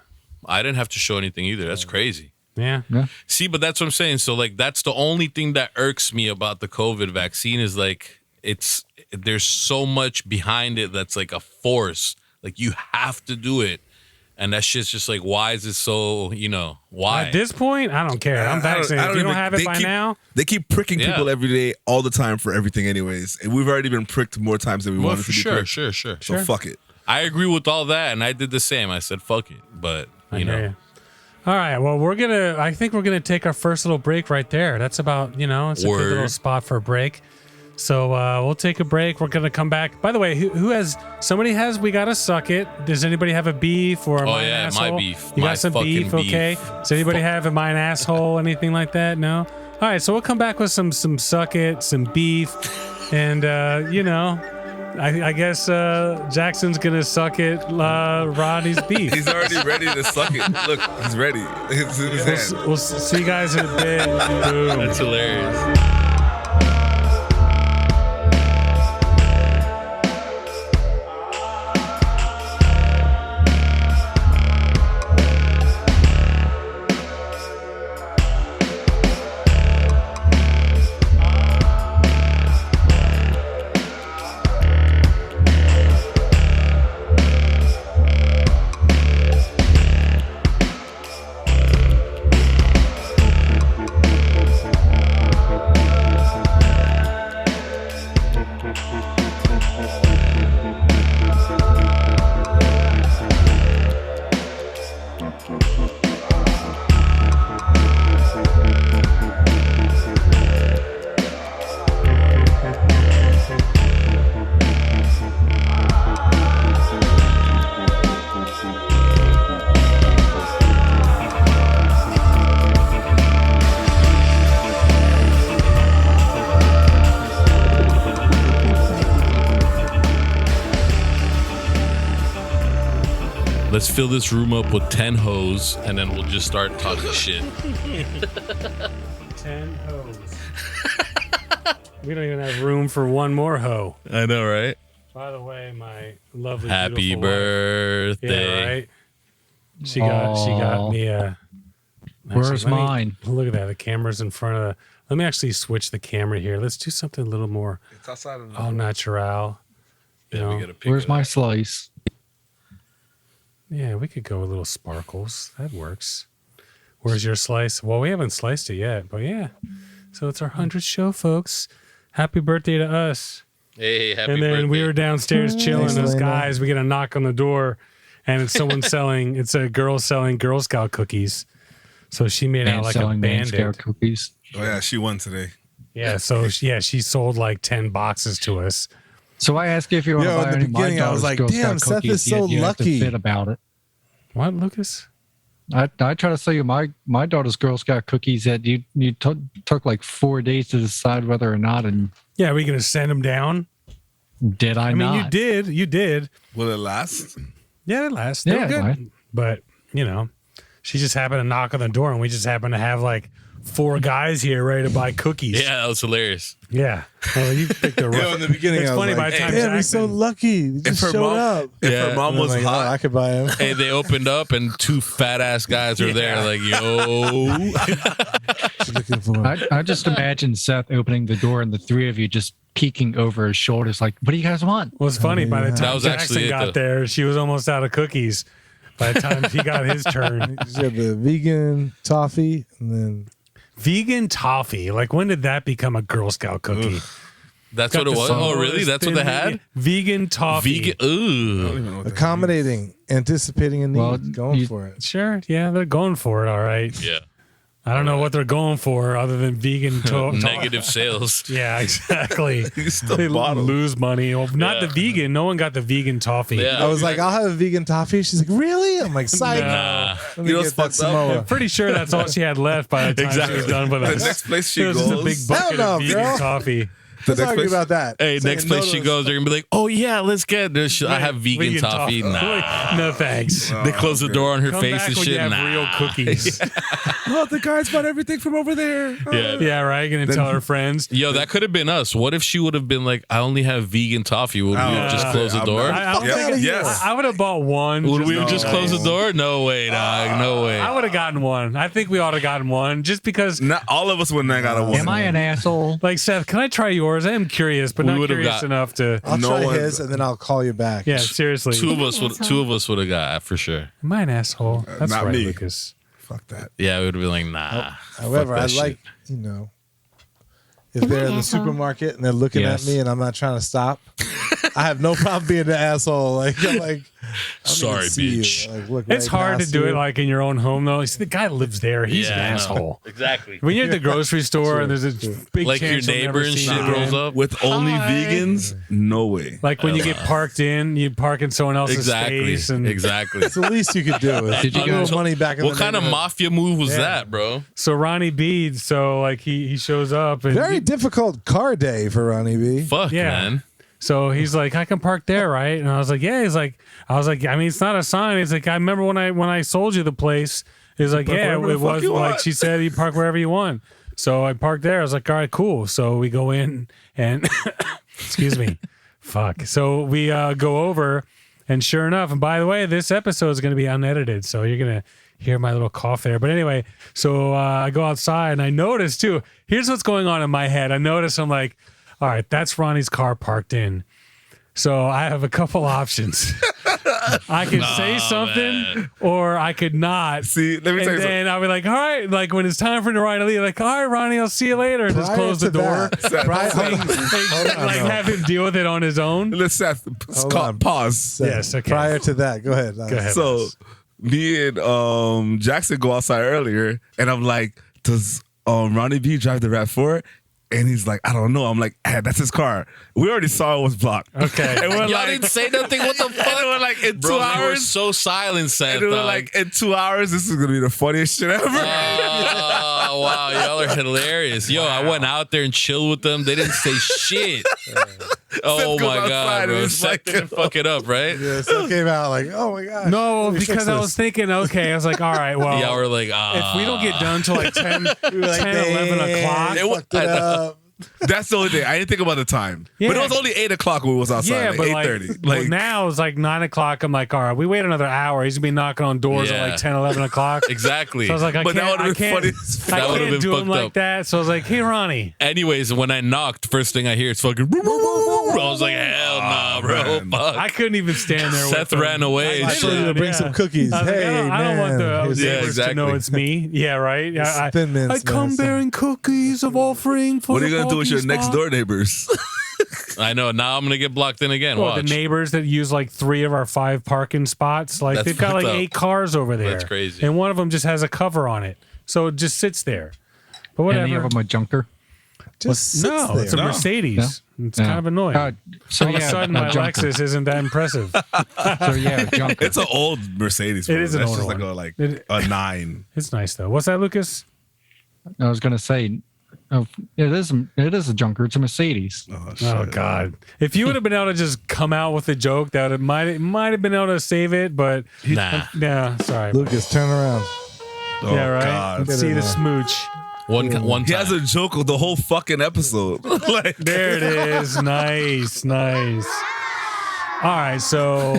I didn't have to show anything either. That's crazy. Yeah. See, but that's what I'm saying. So like that's the only thing that irks me about the COVID vaccine is like there's so much behind it that's like a force. Like you have to do it. And that shit's just like, why is it so, why? At this point, I don't care. I'm vaccinated. If you don't have it by now, They keep pricking Yeah. people every day, all the time for everything, anyways. And we've already been pricked more times than we Well, wanted for to be sure, pricked. sure. So fuck it. I agree with all that, and I did the same. I said, fuck it. But, I hear you. All right. Well, I think we're gonna take our first little break right there. That's about, it's a good Word. little spot for a break. So we'll take a break. We're gonna come back. By the way, somebody has We Gotta Suck It. Does anybody have a beef or Oh, my yeah, my asshole? beef. You My got some fucking beef, okay? beef. Does anybody have a mine asshole, anything like that? No? All right, so we'll come back with some suck it, some beef, and I guess Jackson's gonna suck it Rodney's beef. He's already ready to suck it. Look, he's ready. It's in his hand. We'll see you guys in a bit. Boom. That's hilarious. Let's fill this room up with 10 hoes, and then we'll just start talking shit. 10 hoes. We don't even have room for one more hoe. I know, right? By the way, my lovely Happy beautiful wife- birthday. Yeah, right. She got me a. Where's let me- mine? Look at that. The camera's in front of the. Let me actually switch the camera here. Let's do something a little more It's outside of au natural. You Yeah, we know? gotta pick Where's it my up. slice? Yeah, we could go a little sparkles. That works. Where's your slice? Well, we haven't sliced it yet, but yeah. So it's our 100th show, folks. Happy birthday to us. Hey, happy And then birthday. we were downstairs chilling. Thanks, Those Elena. guys, we get a knock on the door, and it's someone selling. It's a girl selling Girl Scout cookies. So she made out And like a selling Man Scout bandit. cookies. Oh yeah, she won today. Yeah. So she sold like 10 boxes to us. So I asked you if you want Yo, to in buy the any of my beginning, I was daughter's like, Girl damn, Scout Seth cookies, is so yet you have to lucky. fit about it. What, Lucas? I try to sell you my daughter's Girl Scout cookies that you took like 4 days to decide whether or not, and Yeah, are we gonna send them down? did I I mean, not? you did. Will it last? Yeah, it lasts. They were Yeah, good. right. But she just happened to knock on the door, and we just happened to have like 4 guys here ready to buy cookies. Yeah, that was hilarious. Yeah. Well, you picked a rough. Yo, in the beginning, It's I was funny like, by the time damn, he's so Jackson- lucky. He just showed up. If Yeah. her mom And I'm was like, hot, oh, I could buy him. Hey, they opened up and 2 fat ass guys are there. Like, yo. She's looking for him. I just imagine Seth opening the door and the 3 of you just peeking over his shoulders, like, "What do you guys want?" Well, it's funny. By the That time was Jackson actually it, got though. there, she was almost out of cookies. By the time he got his turn, She had the vegan toffee, and then vegan toffee. Like, when did that become a Girl Scout cookie? That's Got what it the was? Oh, smallest really? That's what they had? Vegan toffee. Vegan. Ooh. accommodating, anticipating a need, Well, going you- for it. Sure. Yeah, they're going for it. All right. Yeah. I don't know what they're going for other than vegan Negative sales. Yeah, exactly. you still They bought 'em. lose money. Well, not Yeah. the vegan. No one got the vegan toffee. Yeah. I was like, I'll have a vegan toffee. She's like, really? I'm like, psych. Nah. Let me You know get what's that fucked up? Samoa. I'm pretty sure that's all she had left by the time she was done with The us. next place she It was just a big goes, bucket Hell of no, vegan girl. toffee. the Let's next argue place, about that. Hey, Saying next no place to she this. goes, they're going to be like, oh, yeah, let's get this. I have vegan toffee. Nah. No thanks. They close the door on her Come face back and when shit. you have Nah. real cookies. oh, the guys bought everything from over there. Yeah. Yeah, right. Gonna tell her friends. Yo, that could have been us. What if she would have been like, I only have vegan toffee? Would we have just closed the I'm door? not- I don't Fuck think outta here. Yes. I would have bought one. Would we just- have just closed the door? No way, dog. No way. I would have gotten one. I think we ought to have gotten one just because. Not all of us wouldn't have got a one. Am I an asshole? Like, Seth, can I try yours? I am curious, but We not would've curious got- enough to. I'll No try one- his, and then I'll call you back. Yeah, seriously. Two of us would have got for sure. Am I an asshole? That's not right, me. Lucas. Fuck that. Yeah, we would have been like, nah. However, fuck I that like, shit. if they're in the supermarket and they're looking Yes. at me and I'm not trying to stop, I have no problem being the asshole. Like, I'm like, I don't Sorry, even see you. bitch. Like, look It's right hard to past do you. it like in your own home, though. See, the guy lives there. He's Yeah, an I know. asshole. Exactly. When you're at the grocery store and there's a big Like your chance you'll neighbor never and see shit him. rolls up. With only Hi. vegans, no way. Like when you get parked in, you park in someone else's Exactly. space. And Exactly. It's the least you could do. Is Did you a little guys- money back in What the kind of neighborhood. mafia move was Yeah. that, bro? so Ronnie B, so like he shows up and Very difficult car day for Ronnie B. Fuck, Yeah. man. so he's like, I can park there, right? And I was like, yeah. I was like, I mean, it's not a sign. He's like, I remember when I sold you the place. He's like, park yeah, wherever the it fuck was you like want. she said, you park wherever you want. So I parked there. I was like, all right, cool. So we go in and excuse me, fuck. So we go over, and sure enough, and by the way, this episode is going to be unedited, so you're gonna hear my little cough there. But anyway, so I go outside and I notice too. Here's what's going on in my head. I notice I'm like, all right, that's Ronnie's car parked in. So I have a couple options. I could say something, man. or I could not. See, let me And tell you then I'll be like, all right, like when it's time for Ronnie to leave, like, all right, Ronnie, I'll see you later. And just Prior close the to door. that- prior- hold on. Like have him deal with it on his own. Let's Seth, Hold on. pause. So, Yes, okay. Prior to that, go ahead. Go ahead. So me and Jackson go outside earlier, and I'm like, does Ronnie B drive the RAV4? And he's like, I don't know. I'm like, that's his car. We already saw it was blocked. Okay. And we're Y'all like, didn't say nothing. What the fuck? and we're like, in Bro, 2 you were hours. so silent, Seth. And we're dog. like, in 2 hours, this is gonna be the funniest shit ever. Oh, wow, y'all are hilarious. Yo, I went out there and chilled with them. They didn't say shit. Oh goes my outside god, and bro! he's Seth like, didn't fuck it up, right? Yeah, so it came out like, oh my god. No, Let me fix because I was this. thinking, okay, I was like, all right, well, Yeah, we're like, if we don't get done till like 10, We were like, 10 11 o'clock. "Dang, fucked it up." That's the only thing. I didn't think about the time. But Yeah. it was only 8 o'clock when we was outside. Yeah, like but 8:30. like now it's like 9 o'clock. I'm like, all right, we wait another hour. He's gonna be knocking on doors at Yeah. like 10, 11 o'clock. exactly. So I was like, I But that can't, would've I been can't, funny as fuck. I That would've can't been do him fucked like up. that. So I was like, hey, Ronnie. Anyways, when I knocked, first thing I hear is fucking. I was like, hell nah, bro. man. Fuck. I couldn't even stand there. Seth with him. ran away. I and told you shit. to bring Yeah. some cookies. I was like, Hey, I don't want the here's- Yeah, neighbors to know exactly. it's me. Yeah, right. I Thin Mints, come man. bearing cookies of offering for What are the you gonna do with your parking next spot. door neighbors? I know. Now I'm gonna get blocked in again. Well, the Watch. neighbors that use like 3 of our 5 parking spots, like That's they've got like fucked up. 8 cars over there. That's crazy. And one of them just has a cover on it, so it just sits there. But whatever. Any of them a junker? Just sits no, there. it's a Mercedes. It's Yeah. kind of annoying. So All of a yeah, sudden, a my junker. Lexus isn't that impressive. So yeah, a junker. It's an old Mercedes. It bro. is an That's older just one. like It- a 9. It's nice though. What's that, Lucas? I was gonna say, it is a junker. It's a Mercedes. Oh God! If you would have been able to just come out with a joke, that it might have been able to save it, but Nah. yeah, sorry. Lucas, turn around. Oh, Yeah, right. God. Let's see the Get in smooch. One He time. has a joke of the whole fucking episode. like, There it is. Nice. All right, so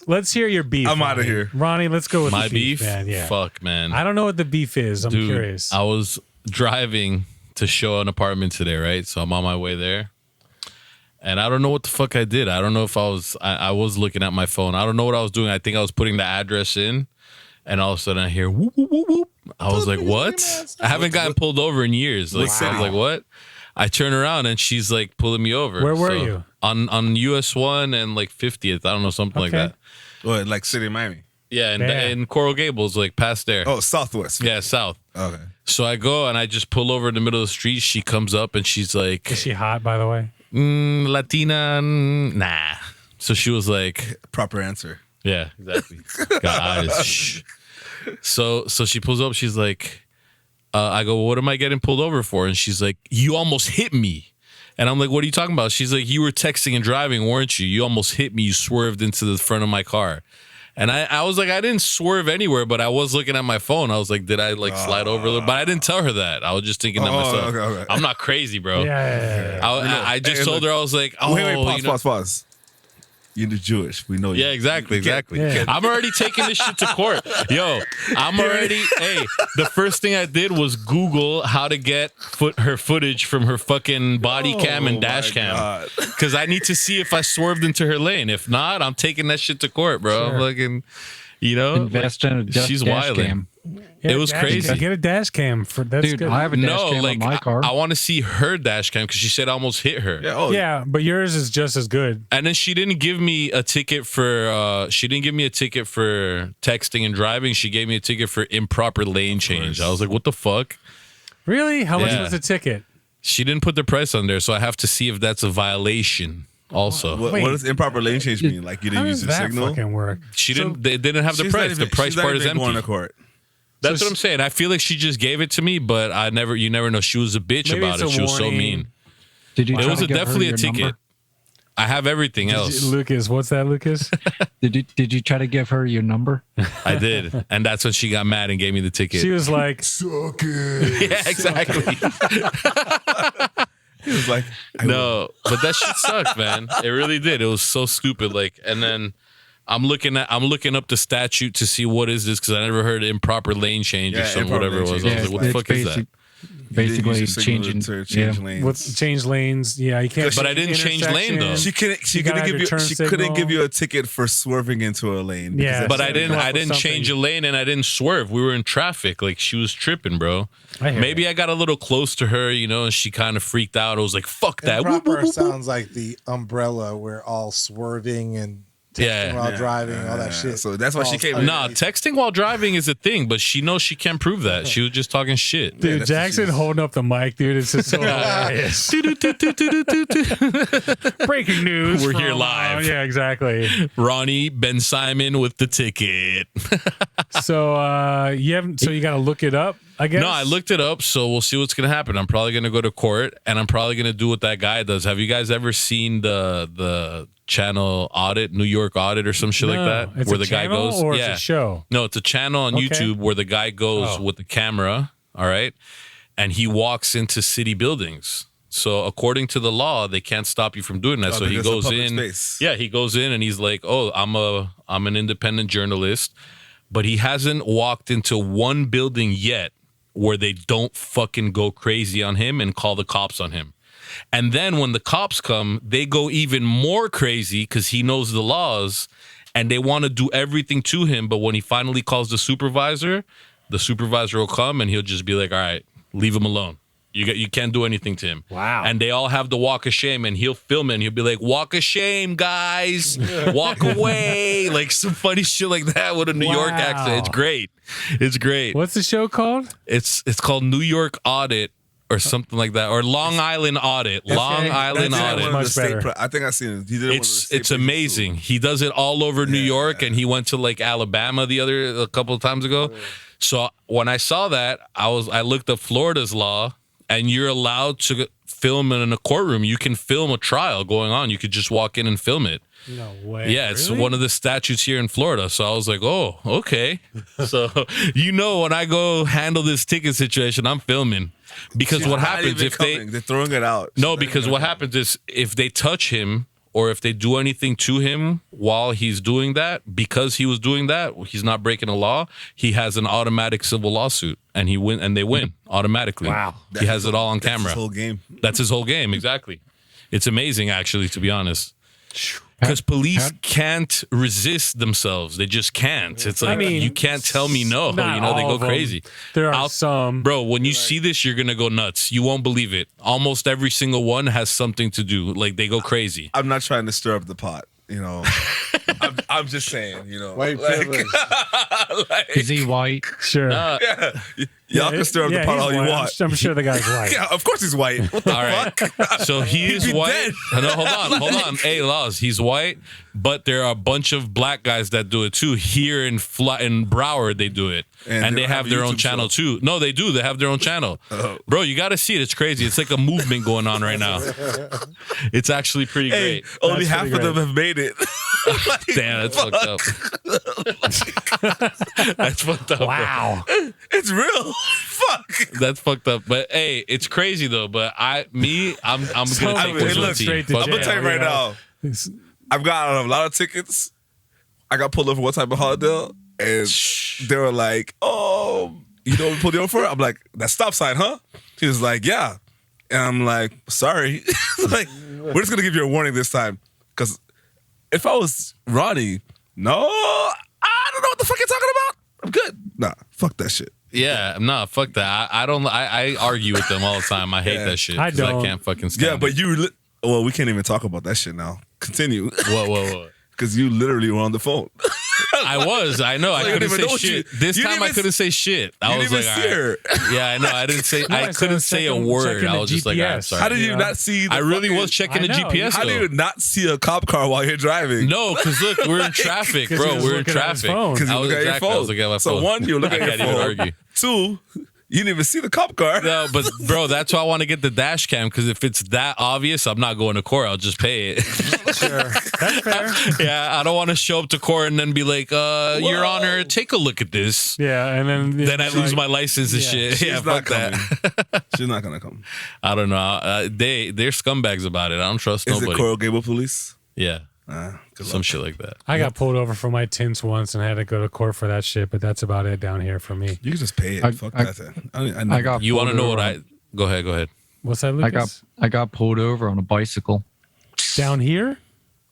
let's hear your beef. I'm outta Ronnie. here. Ronnie. Let's go with My the beef? man. Yeah. Fuck, man. I don't know what the beef is. I'm Dude, curious. I was driving to show an apartment today, right? So I'm on my way there. And I don't know what the fuck I did. I don't know if I was looking at my phone. I don't know what I was doing. I think I was putting the address in. And all of a sudden I hear whoop, whoop, whoop, whoop. I was like, what? I haven't gotten pulled over in years. Like, I was like, what? I turn around and she's like pulling me over. Where were you? On US 1 and like 50th. I don't know, something like Okay. that. what, like City of Miami? Yeah, Yeah. in Coral Gables, like past there. Oh, Southwest. Yeah, south. Okay. So I go and I just pull over in the middle of the street. She comes up and she's like, Is she hot, by the way? Latina, nah. So she was like, Proper answer. yeah, exactly. Got eyes. Shh. So she pulls up. She's like, I go, what am I getting pulled over for? And she's like, you almost hit me. And I'm like, what are you talking about? She's like, you were texting and driving, weren't you? You almost hit me. You swerved into the front of my car. And I was like, I didn't swerve anywhere, but I was looking at my phone. I was like, did I like slide over a little? But I didn't tell her that. I was just thinking that myself. okay. I'm not crazy, bro. Yeah. I just Hey, told her, I was like, oh, wait, you know- pause. You're Jewish. We know you. Yeah, exactly. Yeah. I'm already taking this shit to court. Yo, hey, the first thing I did was Google how to get her footage from her fucking body cam and dash cam. Because I need to see if I swerved into her lane. If not, I'm taking that shit to court, bro. I'm fucking, Invest in a she's dash wilding. cam. Yeah, It was dash crazy. cam. Get a dash cam for that's Dude, good. I have a dash No, cam like on my car. I want to see her dash cam because she said I almost hit her. Yeah, but yours is just as good. And then she didn't give me a ticket for texting and driving. She gave me a ticket for improper lane change. I was like, what the fuck? Really? How much Yeah. was the ticket? She didn't put the price on there, so I have to see if that's a violation also. What Wait. does improper lane change mean? Like you How didn't does use your that signal? fucking work? They didn't have the She's not price. even- The price she's not part is even going empty. to court. That's So what I'm saying. I feel like she just gave it to me, but you never know. She was a bitch Maybe about it's it. a She was so warning. mean. Did you? It try was to get her definitely a your ticket. number? I have everything else. Lucas, what's that, Lucas? Did you try to give her your number? I did, and that's when she got mad and gave me the ticket. She was like, yeah, exactly. He was like, No, but that shit sucked, man. It really did. It was so stupid. Like, and then I'm looking up the statute to see what is this because I never heard improper lane change or Yeah, something, improper whatever it lane was. change. I was like, what the it's fuck is that? Basically you didn't use your signal changing. to change Yeah. lanes. "What's change lanes? Yeah, you can't." But I didn't change lane, though. She couldn't. She You gotta couldn't have give your you. turn She couldn't signal. give you a ticket for swerving into a lane. because Yeah, that's But so I didn't. come up I with didn't something. change a lane and I didn't swerve. We were in traffic. Like she was tripping, bro. I hear Maybe you. I got a little close to her, and she kind of freaked out. I was like, "Fuck that!" Whoop, Improper whoop, whoop, whoop. sounds like the umbrella where all swerving and Yeah. while driving, all that shit. So that's why she False came. underneath. Nah, texting while driving is a thing, but she knows she can't prove that. She was just talking shit. Dude, that's what Jackson she was- holding up the mic, dude. It's just so hilarious. Breaking news. We're here from, live. yeah, exactly. Ronnie Ben Simon with the ticket. So you haven't. So you got to look it up. I guess. No, I looked it up, so we'll see what's gonna happen. I'm probably gonna go to court, and I'm probably gonna do what that guy does. Have you guys ever seen the channel Audit, New York Audit, or some shit like that, It's where a the guy channel goes? or Yeah, it's a show. no, it's a channel on Okay. YouTube where the guy goes with the camera. All right, and he walks into city buildings. So according to the law, they can't stop you from doing that. So he because of goes public in. space. Yeah, he goes in and he's like, "Oh, I'm an independent journalist," but he hasn't walked into one building yet where they don't fucking go crazy on him and call the cops on him. And then when the cops come, they go even more crazy because he knows the laws and they want to do everything to him. But when he finally calls the supervisor will come and he'll just be like, all right, leave him alone. You can't do anything to him. Wow. And they all have the walk of shame and he'll film it and he'll be like, walk of shame, guys. Walk away. Like some funny shit like that with a New York Wow. accent. It's great. It's great. What's the show called? It's called New York Audit or something like that, or Long Island Audit. Long Island That's Audit. one of the state State I think I seen it. He did it one of the state It's prisons, amazing. too. He does it all over New York, and he went to like Alabama a couple of times ago. So when I saw that, I looked up Florida's law, and you're allowed to film in a courtroom. You can film a trial going on. You could just walk in and film it. No way. Yeah, it's Really? one of the statutes here in Florida. So I was like, oh, okay. So, when I go handle this ticket situation, I'm filming. Because what Not happens even if they're throwing it out. No, because what happens is if they touch him or if they do anything to him while he's doing that, because he was doing that, he's not breaking a law, he has an automatic civil lawsuit and they win automatically. Wow. He has it all on camera. That's his whole game. That's his whole game, exactly. It's amazing, actually, to be honest. Because police can't resist themselves. They just can't. It's like, you can't tell me no. not They all go of them. crazy. There are some. Bro, when you see this, you're going to go nuts. You won't believe it. Almost every single one has something to do. Like, they go crazy. I'm not trying to stir up the pot, I'm just saying, White like, privilege. Is he white? Sure. y'all can stir up the pot he's all you white. want. I'm sure the guy's white. Yeah, of course he's white. What the All right. fuck? So he is be white. dead. No, hold on. Hey, Laws, he's white, but there are a bunch of black guys that do it too. Here in Broward, they do it. And they they don't have have a their own YouTube channel show. too. No, they do. They have their own channel. Bro, you got to see it. It's crazy. It's like a movement going on right now. It's actually pretty Hey, great. only That's half pretty of them great. have made it. Like, Damn, that's fucked up. That's fucked up. bro. Wow. it's real. Fuck. That's fucked up. But hey, it's crazy though. But I'm gonna take Hey, this look, one straight team. to Fuck I'm gonna it. tell you right now. It's- I've got a lot of tickets. I got pulled over one time in Hollandale, and they were like, "Oh, you know what we pulled you over for?" I'm like, "That stop sign, huh?" He was like, "Yeah," and I'm like, "Sorry, like we're just gonna give you a warning this time, because if I was Ronnie, no, I don't know what the fuck you're talking about. I'm good. Nah, fuck that shit." Yeah, no, fuck that. I argue with them all the time. I hate Yeah. that shit. I 'cause I don't. can't fucking stand Yeah, it. but well, we can't even talk about that shit now. Continue, What? because you literally were on the phone. I was. I know. I you couldn't didn't even say know what shit. you- This you time didn't I even couldn't say shit. I You was didn't like, even see all her. right. Yeah, I know. I didn't say. I I couldn't started say a checking word. I the was just like, all right, GPS. sorry. How did you Yeah. not see? The I really fucking- was checking I the know. GPS. How do though. you not see a cop car while you're driving? No, because look, we're in traffic, 'Cause he bro. was We're in looking at his traffic. phone. Because you I was look at your exactly- I phone. was looking at my So phone. one, you're looking I at your can't even phone. argue. Two, you didn't even see the cop car. No, but bro, that's why I want to get the dash cam, because if it's that obvious, I'm not going to court. I'll just pay it. Sure. That's fair. Yeah, I don't want to show up to court and then be like, Your Honor, take a look at this. Yeah, and then Then I lose my license and shit. She's Yeah, not fuck that. coming. She's not gonna come. I don't know. They're scumbags about it. I don't trust Is nobody. it Coral Gable Police? Yeah, Good some luck. shit like that. I got pulled over for my tints once and had to go to court for that shit, but that's about it down here for me. You can just pay it. I- Fuck I- that. I got. You want to pulled know what over I? Go ahead. What's that, I Lucas? got pulled over on a bicycle Down here?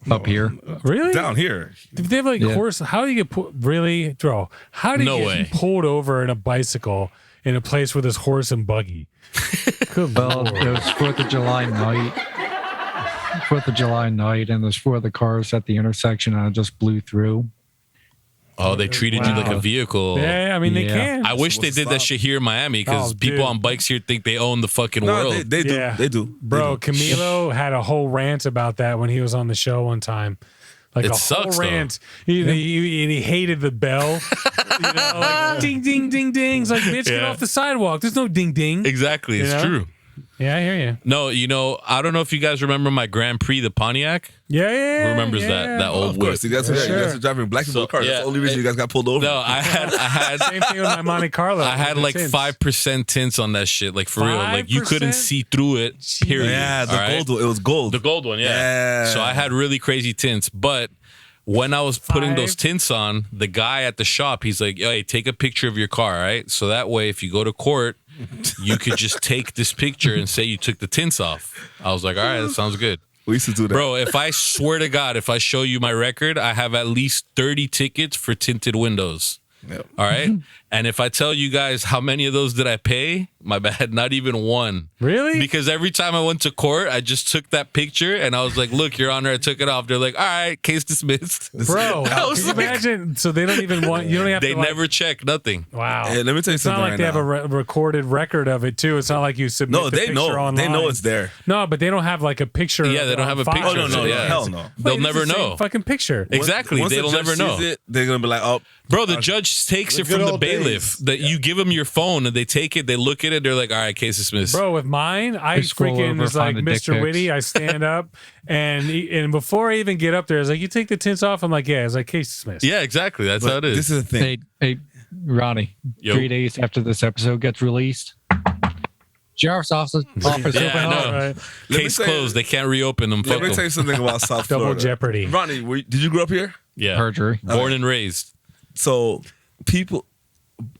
up here. Really? down here. They have like Yeah. horse. How do you get really, bro? How do No you way. get pulled over in a bicycle in a place where there's horse and buggy? Good Well, lord. it was 4th of July night. 4th of July night, and there's 4 other cars at the intersection, and I just blew through. Oh, they treated you like a vehicle. Yeah, I mean, they Yeah. can. I wish they did that shit here in Miami because Oh, people dude. on bikes here think they own the fucking No, world. they do. Yeah. They do. Bro, They do. Camilo had a whole rant about that when he was on the show one time. Like It a sucks, whole though. rant. He hated the bell. You know, like ding, ding, ding, ding. It's like, bitch, get Yeah. off the sidewalk. There's no ding, ding. Exactly, it's You know? true. Yeah, I hear you. No, I don't know if you guys remember my Grand Prix, the Pontiac. Yeah. Who remembers yeah. that Oh, old of whip? course, you guys, you guys are driving black people So, cars. yeah, That's the only reason you guys got pulled over. No, I had Same thing with my Monte Carlo. I had like Tints. 5% tints on that shit, like for real. Like you 5%? couldn't see through it. Period. Yeah, the All right? gold one. It was gold. The gold one, yeah. Yeah. So I had really crazy tints, but when I was putting those 5? tints on, the guy at the shop, he's like, "Hey, take a picture of your car, right? So that way, if you go to court, you could just take this picture and say you took the tints off." I was like, "All right, that sounds good." We used to do that. Bro, if I swear to God, if I show you my record, I have at least 30 tickets for tinted windows. Yep. All right. And if I tell you guys how many of those did I pay, my bad, not even one. Really? Because every time I went to court, I just took that picture and I was like, "Look, Your Honor, I took it off." They're like, "All right, case dismissed." Bro, I can was you like- imagine? So they don't even want, you don't have They to like, never check nothing. wow. Hey, let me tell you It's not something like right they have now. a recorded record of it too. It's not like you submit No, the they picture know. online. They know it's there. No, but they don't have like a picture. Yeah, they don't have a file. picture. Oh, no, Yeah. hell no. They'll Wait, it's never the same know. fucking picture. Exactly. Once the They'll judge never know. sees it, they're gonna be like, "Oh, Bro, the judge takes it good from the old bailiff. days. That you give them your phone and they take it, they look at it, they're like, "All right, case dismissed." Bro, with mine, I Just scroll freaking over, was like find the dick Mr. pics. Witty. I stand up and before I even get up there, I was like, "You take the tints off?" I'm like, "Yeah." It's like case dismissed. Yeah, exactly. That's how it is. this is the thing." Hey, Ronnie, Yo. 3 days after this episode gets released, Sheriff's office Yeah, open I up. know. Right. Let me Case tell you- closed. They can't reopen them. Let Fuck me tell them. you something about South Double Florida. jeopardy. Ronnie, did you grow up here? Yeah. Perjury. Born and raised. So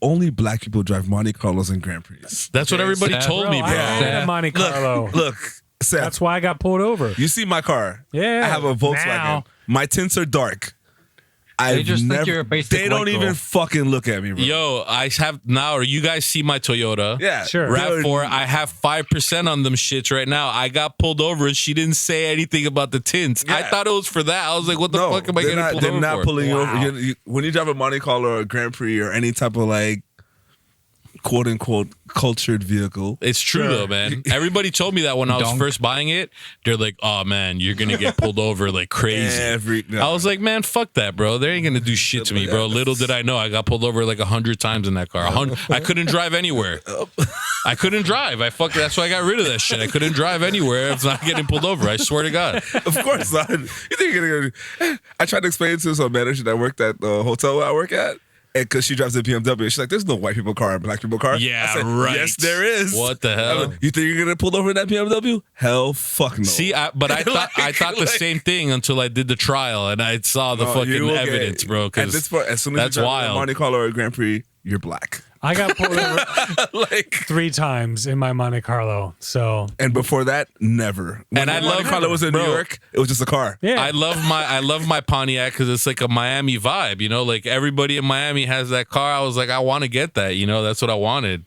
only black people drive Monte Carlos and Grand Prix. That's what everybody Sad. told me, I bro. had a Monte Carlo. Look, Seth, That's why I got pulled over. you see my car. Yeah, I have a Volkswagen. now. My tints are dark. They I've just think never, you're a basic They don't white even girl. fucking look at me, bro. Yo, I have now. You guys see my Toyota? Yeah, Sure. RAV4. I have 5% on them shits right now. I got pulled over and she didn't say anything about the tints. I Yeah. thought it was for that. I was like, "What the No, fuck am I they're getting not, pulled they're over not for?" pulling you Wow. over. When you drive a Monte Carlo or a Grand Prix or any type of like quote unquote cultured vehicle, It's true though, man. Everybody told me that when I was Dunk. first buying it. They're like, "Oh man, you're gonna get pulled over like crazy." I was like, "Man, fuck that, bro. They ain't gonna do shit to me, bro." Little did I know, I got pulled over like 100 times in that car. I couldn't drive anywhere. I couldn't drive. That's why I got rid of that shit. I couldn't drive anywhere. It's not getting pulled over. I swear to God. of course not. You think you're gonna? I tried to explain to some manager that worked at the hotel I work at. Because she drives a BMW, she's like, "There's no white people car and black people car." Yeah, I said, right. Yes, there is. What the hell? I'm like, you think you're gonna pull over in that BMW? Hell, fuck no. See, I thought the same thing until I did the trial and I saw the No, you fucking will get- evidence, bro. At Because this point, as soon as that's you drive wild. a Monte Carlo or a Grand Prix, you're black. I got pulled over Like, 3 times in my Monte Carlo. So and before that, never. When And I Monte love- Carlo was in New bro. York. It was just a car. yeah, I love my Pontiac because it's like a Miami vibe, you know. Like everybody in Miami has that car. I was like, I want to get that, you know. That's what I wanted.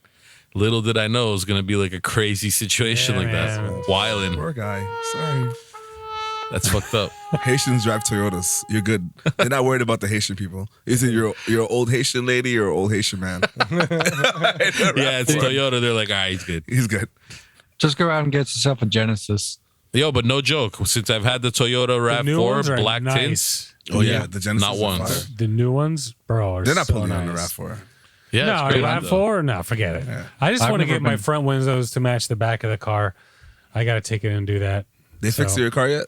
Little did I know it was gonna be like a crazy situation Yeah, like man. that. Wildin'. Poor guy. Sorry. That's fucked up. Haitians drive Toyotas. You're good. They're not worried about the Haitian people. Is it your old Haitian lady or old Haitian man? Yeah, it's Toyota. They're like, all right, he's good. He's good. Just go out and get yourself a Genesis. Yo, but no joke. Since I've had the Toyota the new ones RAV4 are black nice. tints, Oh yeah, the Genesis. Not is once. fire. The new ones, bro, are They're not so pulling on the nice. RAV4. yeah, No, it's great. RAV4? No, forget it. I just I've want to never get my been- front windows to match the back of the car. I got to take it and do that. They fixed So- your car yet?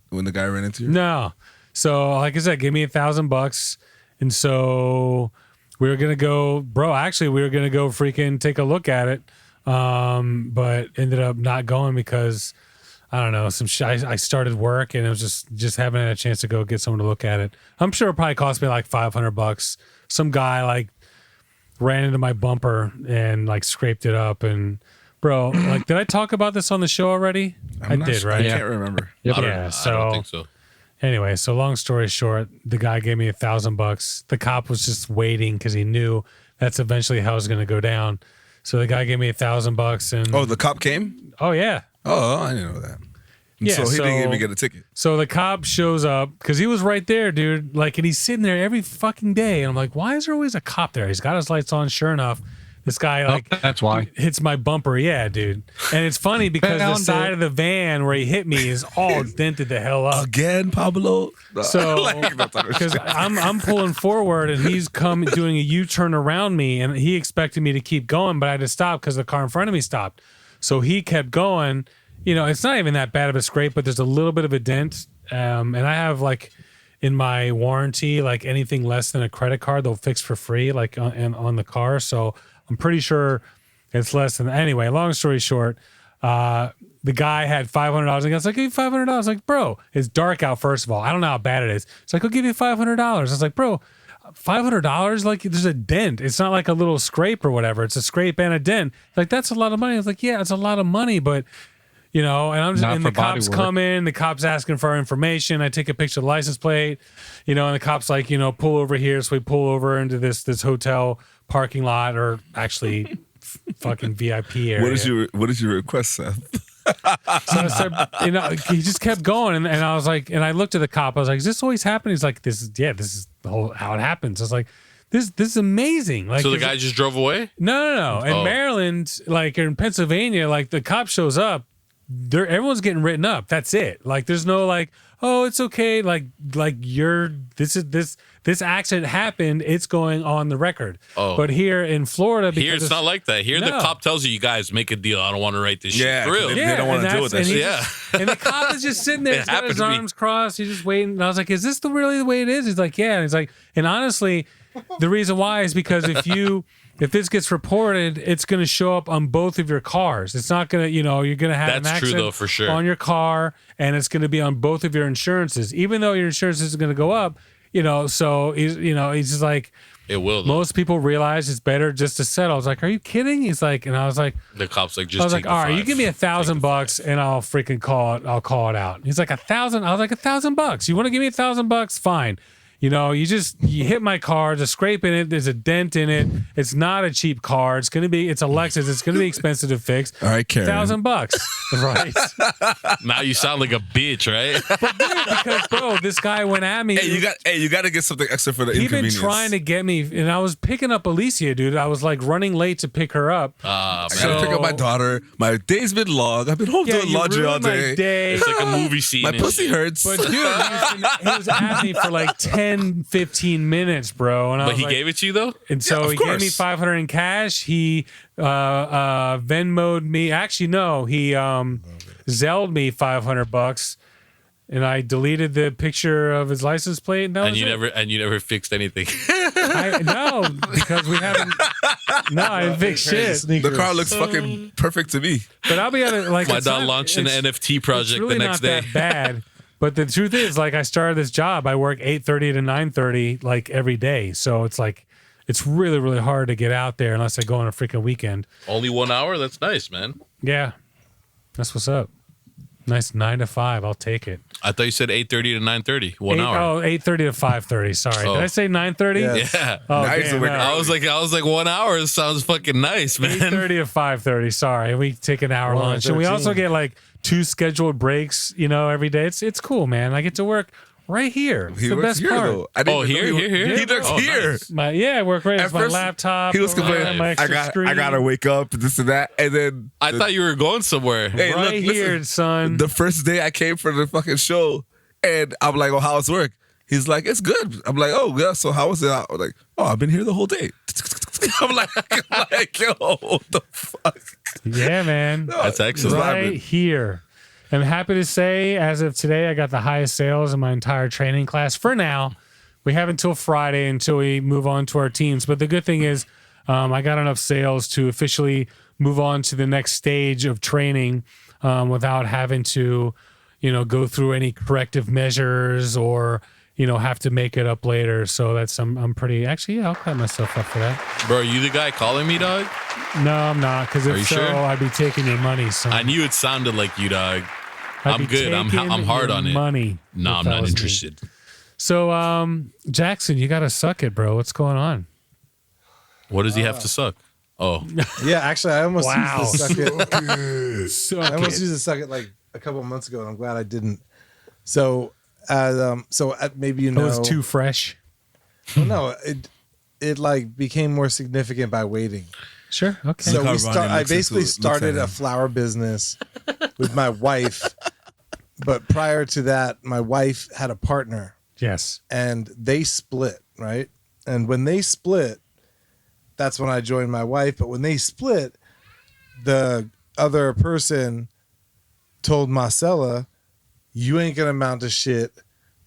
When the guy ran into you? No. So, like I said, give me $1,000. And so we were going to go, bro, actually, we were going to go freaking take a look at it. But ended up not going because, I don't know, I started work and it was just haven't had a chance to go get someone to look at it. I'm sure it probably cost me like $500. Some guy like ran into my bumper and like scraped it up. And bro, like, did I talk about this on the show already? I not did, sure. right? I can't remember. Yep. I don't, Yeah, I don't think so. Anyway, so long story short, the guy gave me $1,000. The cop was just waiting because he knew that's eventually how it was going to go down. So the guy gave me $1,000, and Oh, the cop came? oh yeah, Oh, I didn't know that. Yeah, so he didn't even get a ticket. So the cop shows up because he was right there, dude. Like, and he's sitting there every fucking day. And I'm like, why is there always a cop there? He's got his lights on. Sure enough, this guy like that's why. hits my bumper. Yeah, dude. And it's funny because the side of the van where he hit me is all dented the hell up. Again, Pablo. So because I'm pulling forward and he's doing a U-turn around me, and he expected me to keep going, but I had to stop because the car in front of me stopped. So he kept going. You know, it's not even that bad of a scrape, but there's a little bit of a dent. And I have like in my warranty, like anything less than a credit card, they'll fix for free, like on the car. So I'm pretty sure it's less than. Anyway, long story short, the guy had $500. And I was like, give me $500. I was like, bro, it's dark out. First of all, I don't know how bad it is. It's like, I'll give you $500. I was like, bro, $500, like there's a dent. It's not like a little scrape or whatever. It's a scrape and a dent. Like, that's a lot of money. I was like, yeah, it's a lot of money, but you know, and I'm just, and the cops come in, the cops asking for our information. I take a picture of the license plate, you know, and the cops like, you know, pull over here. So we pull over into this hotel parking lot, or actually fucking VIP area. What is your request, Seth? So I said, you know, he just kept going, and I was like, and I looked at the cop. I was like, "Is this always happening?" He's like, "This is the whole how it happens." I was like, "This is amazing." Like, so the guy just drove away? No. In Maryland, like in Pennsylvania, like the cop shows up, everyone's getting written up. That's it. Like, there's no like, oh, it's okay. Like this accident happened. It's going on the record. Oh. But here in Florida, here it's not like that. Here the cop tells you guys make a deal. I don't want to write this shit for real. They don't want to deal with that shit. And the cop is just sitting there. He's got his arms crossed. He's just waiting. And I was like, is this really the way it is? He's like, yeah. And he's like, and honestly, the reason why is because if this gets reported, it's going to show up on both of your cars. It's not going to, you're going to have an accident true, though, for sure. on your car, and it's going to be on both of your insurances, even though your insurance is going to go up. So he's just like, it will. Though. Most people realize it's better just to settle. I was like, are you kidding? He's like, and I was like, the cop's like, just. I was like, all right, you give me $1,000 and I'll freaking call it. I'll call it out. He's like, 1,000. I was like, $1,000. You want to give me $1,000? Fine. You hit my car, there's a scrape in it, there's a dent in it. It's not a cheap car. It's a Lexus. It's going to be expensive to fix. All right, Karen. $1,000. Right. Now you sound like a bitch, right? But dude, because bro, this guy went at me. You got to get something extra for the inconvenience. He'd been trying to get me, and I was picking up Alicia, dude. I was like running late to pick her up. I got to pick up my daughter. My day's been long. I've been home doing laundry all day. My day. It's like a movie scene. My pussy hurts. But dude, he was at me for like 10-15 minutes, bro. And he gave it to you though? And so he gave me $500 in cash. He Venmo'd me. Actually, no, he Zelled me $500, and I deleted the picture of his license plate. And you never fixed anything. No, because we haven't. No, I didn't fix shit. The car looks fucking perfect to me. But I'll be honest, like my dad launched an NFT project really the next day. It's not that bad. But the truth is, like, I started this job. I work 8:30 to 9:30, like every day. So it's like, it's really, really hard to get out there unless I go on a freaking weekend. Only 1 hour? That's nice, man. Yeah, that's what's up. Nice 9 to 5. I'll take it. I thought you said 8:30 to 9:30. 1 hour. Oh, 8:30 to 5:30. Sorry, did I say 9:30? Yeah. Oh, nice. damn, I was like 1 hour sounds fucking nice, man. 8:30 to 5:30. Sorry, we take an hour lunch, and we also get like 2 scheduled breaks. Every day. It's cool, man. I get to work right here. It's the best part. Here. He works here. Nice. I work right. It's my laptop. He was complaining. I gotta wake up, this and that, and then I thought you were going somewhere. Hey, right here, son. The first day I came for the fucking show, and I'm like, "Oh, how's work?" He's like, "It's good." I'm like, "Oh, yeah. So how was it?" I'm like, "Oh, I've been here the whole day." I'm like, "Yo, what the fuck?" Yeah, man. That's excellent. Right here. I'm happy to say, as of today, I got the highest sales in my entire training class. For now, we have until Friday until we move on to our teams. But the good thing is, I got enough sales to officially move on to the next stage of training without having to, go through any corrective measures or, have to make it up later. So I'm pretty. Actually, yeah, I'll cut myself up for that. Bro, are you the guy calling me, dog? No, I'm not. Because if so, sure? I'd be taking your money. Son. I knew it sounded like you, dog. I'm good. I'm hard on it. Money. No, I'm not interested. So, Jackson, you gotta suck it, bro. What's going on? What does he have to suck? Oh, yeah. Actually, I almost used to suck it. Suck I almost it. used to suck it like a couple of months ago, and I'm glad I didn't. So, maybe you It know, was too fresh. well, no, it like became more significant by waiting. Sure. Okay. So Look how Ronnie I looks basically looks at started a him. flower business with my wife, but prior to that, my wife had a partner, yes. and they split, right? And when they split, that's when I joined my wife. But when they split, the other person told Marcella, "You ain't gonna amount to shit,"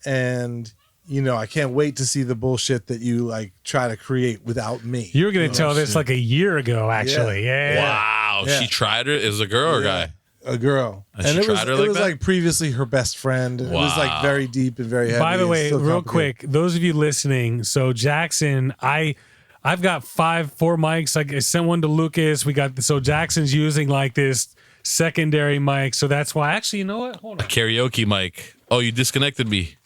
and I can't wait to see the bullshit that you like try to create without me. You were going to tell this like a year ago, actually. Yeah. Wow. Yeah. She tried it. Is a girl or Yeah. guy? A girl, And she it tried was her like that? like previously her best friend. It was like Wow. very deep and very heavy. By the and way, still real complicated. quick, those of you listening, so Jackson, I've got 4 mics. Like I sent one to Lucas. So Jackson's using like this secondary mic. So that's why. Actually, you know what? Hold on. Karaoke mic. Oh, you disconnected me.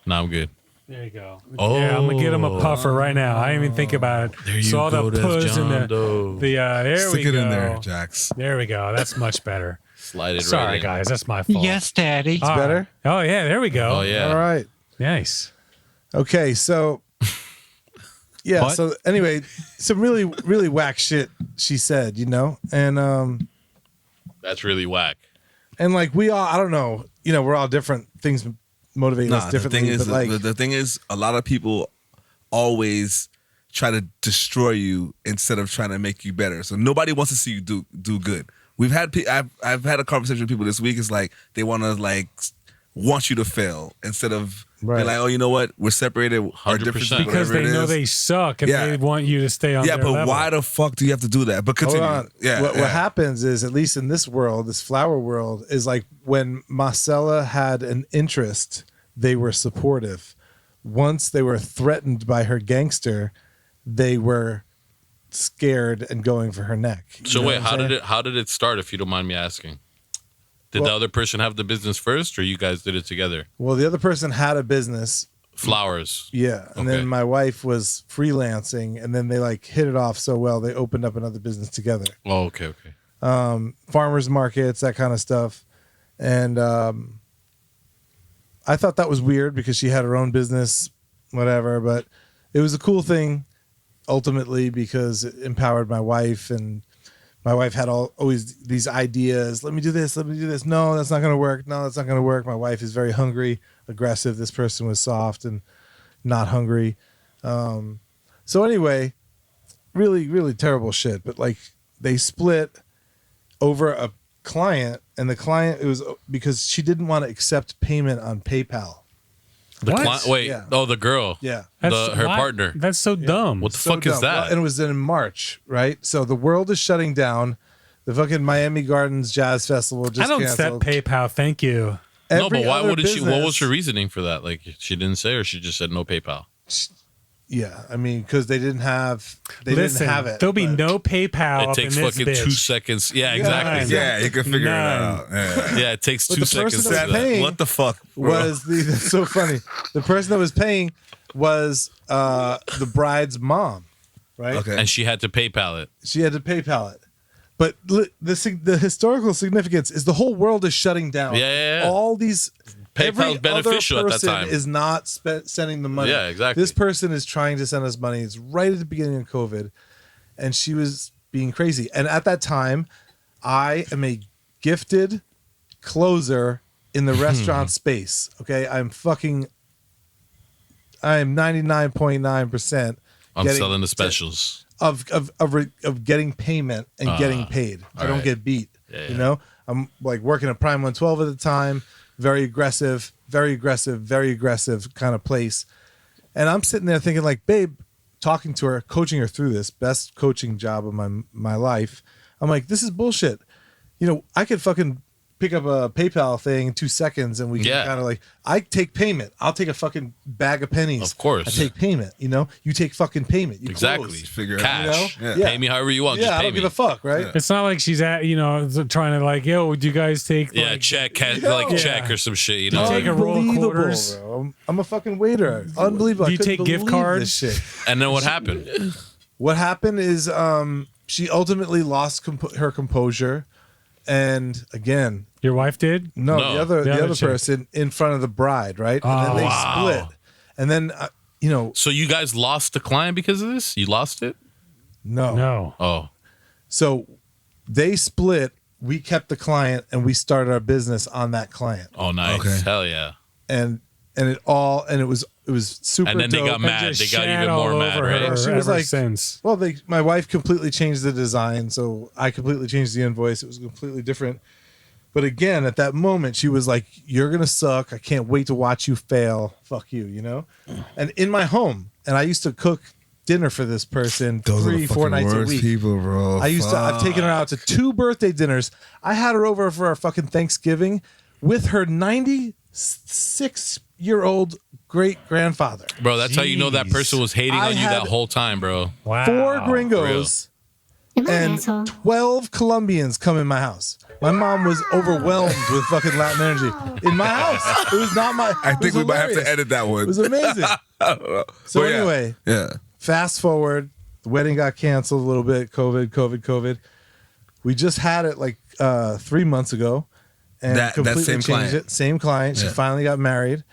No, I'm good. There you go. Oh. Yeah, I'm gonna get him a puffer right now. I didn't even think about it. There you so all go, the that's puss and John Doe. there Stick we it go. in there, Jax. There we go. That's much better. Slide it Sorry, right in. guys. That's my fault. Yes, Daddy. All right. better? Oh yeah, there we go. Oh, yeah. All right. Nice. Okay, so yeah, What? so anyway, some really, really whack shit she said, and That's really whack. like we all, I don't know, we're all different. Things motivate us The differently, thing is, but like, the thing is, a lot of people always try to destroy you instead of trying to make you better. So nobody wants to see you do good. We've had I've had a conversation with people this week. It's like they want to want you to fail instead of Right. being like, oh, you know what, we're separated. Our 100%. differences, Because whatever they it know is. they suck and Yeah. they want you to stay on Yeah, their but level. why the fuck do you have to do that? But continue. hold on. Yeah, What happens is, at least in this world, this flower world, is like when Marcella had an interest, they were supportive. Once they were threatened by her gangster, they were scared and going for her neck. You So know wait, what I'm saying? how did it start? If you don't mind me asking, did the Well- other person have the business first, or you guys did it together? Well, the other person had a business. Flowers. Yeah. And Okay. then my wife was freelancing, and then they like hit it off so well, they opened up another business together. Oh, okay. Farmers markets, that kind of stuff. And I thought that was weird because she had her own business, whatever, but it was a cool thing ultimately because it empowered my wife, and my wife had always these ideas. Let me do this. Let me do this. No, that's not going to work. No, that's not going to work. My wife is very hungry, aggressive. This person was soft and not hungry. So anyway, really, really terrible shit. But like they split over a client, and the client, it was because she didn't want to accept payment on PayPal. The What? wait. Yeah. Oh, the girl. Yeah. Her why- partner. That's so dumb. What the So fuck is dumb. that? Well, and it was in March, right? So the world is shutting down. The fucking Miami Gardens Jazz Festival just I don't canceled. accept PayPal. Thank you. No, but Every why other wouldn't she? What was business- her reasoning for that? Like she didn't say, or she just said no PayPal. Yeah, I mean, because they didn't have Listen, it. there'll be but- no PayPal It up takes in this fucking bitch. 2 seconds. Yeah, exactly. None. Yeah, you can figure None. it out. Yeah. Yeah, it takes But 2 the person seconds. that to was do that. paying What the fuck, bro? was that's so funny. The person that was paying was the bride's mom, right? Okay. And she had to PayPal it. She had to PayPal it. But the historical significance is the whole world is shutting down. Yeah. All these PayPal's every beneficial other at that person time. is not sending the money. Yeah, exactly. This person is trying to send us money. It's right at the beginning of COVID, and she was being crazy. And at that time, I am a gifted closer in the restaurant space. Okay, I'm 99.9% I'm selling the specials. of getting payment and getting paid. I don't right. get beat. Yeah, You yeah. know, I'm like working at Prime 112 at the time, very aggressive kind of place. And I'm sitting there thinking like, babe, talking to her, coaching her through this best coaching job of my life. I'm like, this is bullshit. You know, I could fucking pick up a PayPal thing in 2 seconds and we can Yeah. kind of like, I take payment. I'll take a fucking bag of pennies. Of course. I take payment, you know, you take fucking payment. You Exactly. close. Figure it out. Cash. You know? Yeah. Pay me however you want. Yeah, Just I pay don't me. give a fuck, right? It's not like she's trying to like, yo, do you guys take Yeah, like, check, Yeah. check or some shit. You Do you know. take a roll of Unbelievable, quarters? bro. I'm a fucking waiter. Unbelievable. Do you I couldn't take gift believe cards? This shit. And then what happened? What happened is she ultimately lost her composure, And again, Your wife did? no, No, the other chick. person in front of the bride, right? And then they split. And then So you guys lost the client because of this? You lost it? No. Oh. So they split. We kept the client and we started our business on that client. Oh, nice. Okay. Hell yeah. And it was super And then they dope. got mad. Just They got shat even all more mad, over right? her She was ever like- since. Well, my wife completely changed the design, so I completely changed the invoice. It was completely different. But again, at that moment, she was like, "You're gonna suck. I can't wait to watch you fail. Fuck you," And in my home, and I used to cook dinner for this person Those are the 3-4 fucking nights a worst week. people, bro. I've taken her out to 2 birthday dinners. I had her over for our fucking Thanksgiving with her 96-year-old great grandfather. Bro, that's how you know that person was hating I on you had- that whole time, bro. Wow. 4 gringos and 12 Colombians come in my house. My mom was overwhelmed with fucking Latin energy in my house. It was not my. I think we might have to hilarious. edit that one. It was amazing. I don't know. So But yeah. anyway, Yeah. fast forward, the wedding got canceled a little bit. COVID. We just had it like 3 months ago, and That completely same changed client. it. Same client. She Yeah. finally got married,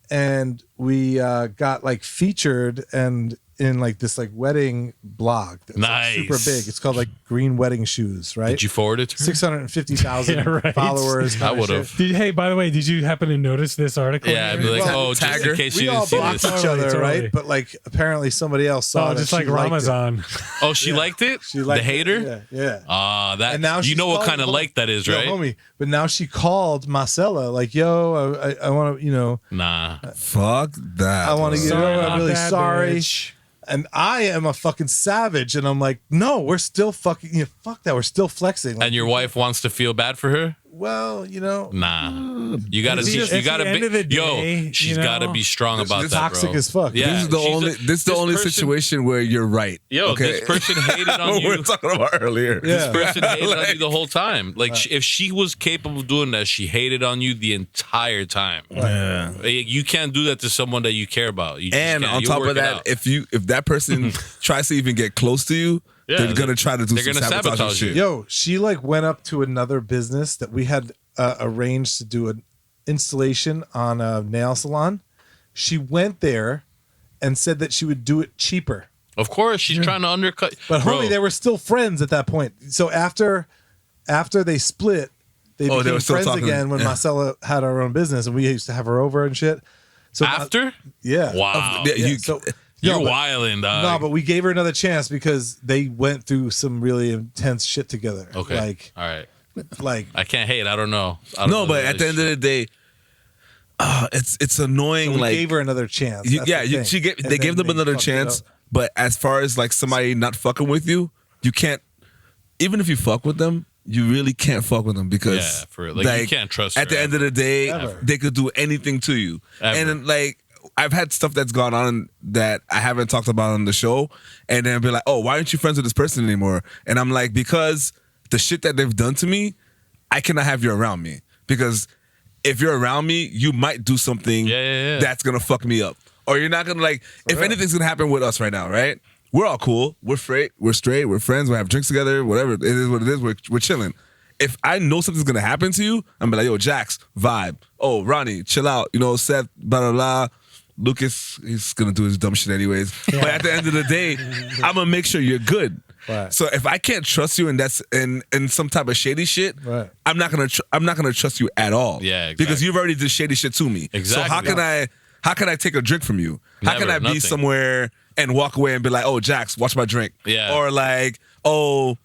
and we got like featured and in like this like wedding blog that's like, super Nice. big. It's called like Green Wedding Shoes, right? Did you forward it to her? 650,000 Yeah, right. followers. I kind of would shit. have. Hey, by the way, did you happen to notice this article? Yeah, I'd be like, Well, oh, just tag her. in case We you all didn't see blocked this. each other, Totally. right? But like apparently somebody else saw Oh, that just she like liked it. Ramazan. Oh, she liked it? She liked the hater? it. Yeah. Ah, that. And now you she's know what calling- kind of like that is, Yo, right? homie. But now she called Marcella, like, yo, I want to, Nah. Fuck that. I want to get bro. over. Not I'm really that sorry. bitch. And I am a fucking savage. And I'm like, no, we're still fucking, fuck that. We're still flexing. Like, And your wife wants to feel bad for her? well, Nah. You gotta It's teach. just- You at the gotta end of the be. day, Yo, she's you know, gotta be strong about this that, toxic bro. as fuck. Yeah, This is the she's only. This is the only person- situation where you're right. Yo, okay? this person hated on we you. were talking about earlier. Yeah. This person hated on you the whole time. Like, if she was capable of doing that, she hated on you the entire time. Yeah. You can't do that to someone that you care about. You just And can't. on You'll top work of it that, out. if that person tries to even get close to you, Yeah, they're gonna try to do they're some gonna sabotage sabotage shit. you. Yo, she like went up to another business that we had arranged to do an installation on a nail salon. She went there and said that she would do it cheaper. Of course, she's trying to undercut. But Bro, homie, they were still friends at that point. So after they split, they Oh, they became were still friends talking. again when Yeah. Marcella had her own business, and we used to have her over and shit. So after? yeah, Wow. Yeah, Yeah, you- so You're no, but- wilding, dog. No, but we gave her another chance because they went through some really intense shit together. Okay. All right. Like I can't hate. I don't know. I don't No, know but the at the end of the day, it's annoying. we like gave her another chance. you, That's yeah, the you, thing. she gave, And they then gave them they another fucked it chance. up. But as far as like somebody not fucking with you, you can't. Even if you fuck with them, you really can't fuck with them because Yeah, for real. Like, you can't trust At her the end of the day, Ever. they could do anything to you. Ever. And then, like I've had stuff that's gone on that I haven't talked about on the show, and then be like, "Oh, why aren't you friends with this person anymore?" And I'm like, because the shit that they've done to me, I cannot have you around me because if you're around me, you might do something Yeah. that's gonna fuck me up, or you're not gonna like. If anything's gonna happen with us right now, right? We're all cool. We're straight. We're friends. We have drinks together. Whatever it is, what it is. We're chilling. If I know something's gonna happen to you, I'm be like, yo, Jax, vibe. Oh, Ronnie, chill out. You know, Seth, blah blah blah. Lucas, he's gonna do his dumb shit anyways. But at the end of the day, I'm gonna make sure you're good. Right. So if I can't trust you and that's in some type of shady shit, Right. I'm not gonna trust you at all. Yeah, Because exactly. you've already did shady shit to me. Exactly. So how can I take a drink from you? How can Never, I be nothing. somewhere and walk away and be like, oh, Jax, watch my drink? Yeah. Or like, oh,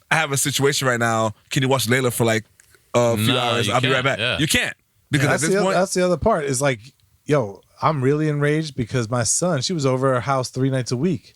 I have a situation right now. Can you watch Layla for like a few No, hours? you I'll be right can't, back. yeah. You can't. Because that's at this point, that's the other part is like, yo, I'm really enraged because my son, she was over our house 3 nights a week.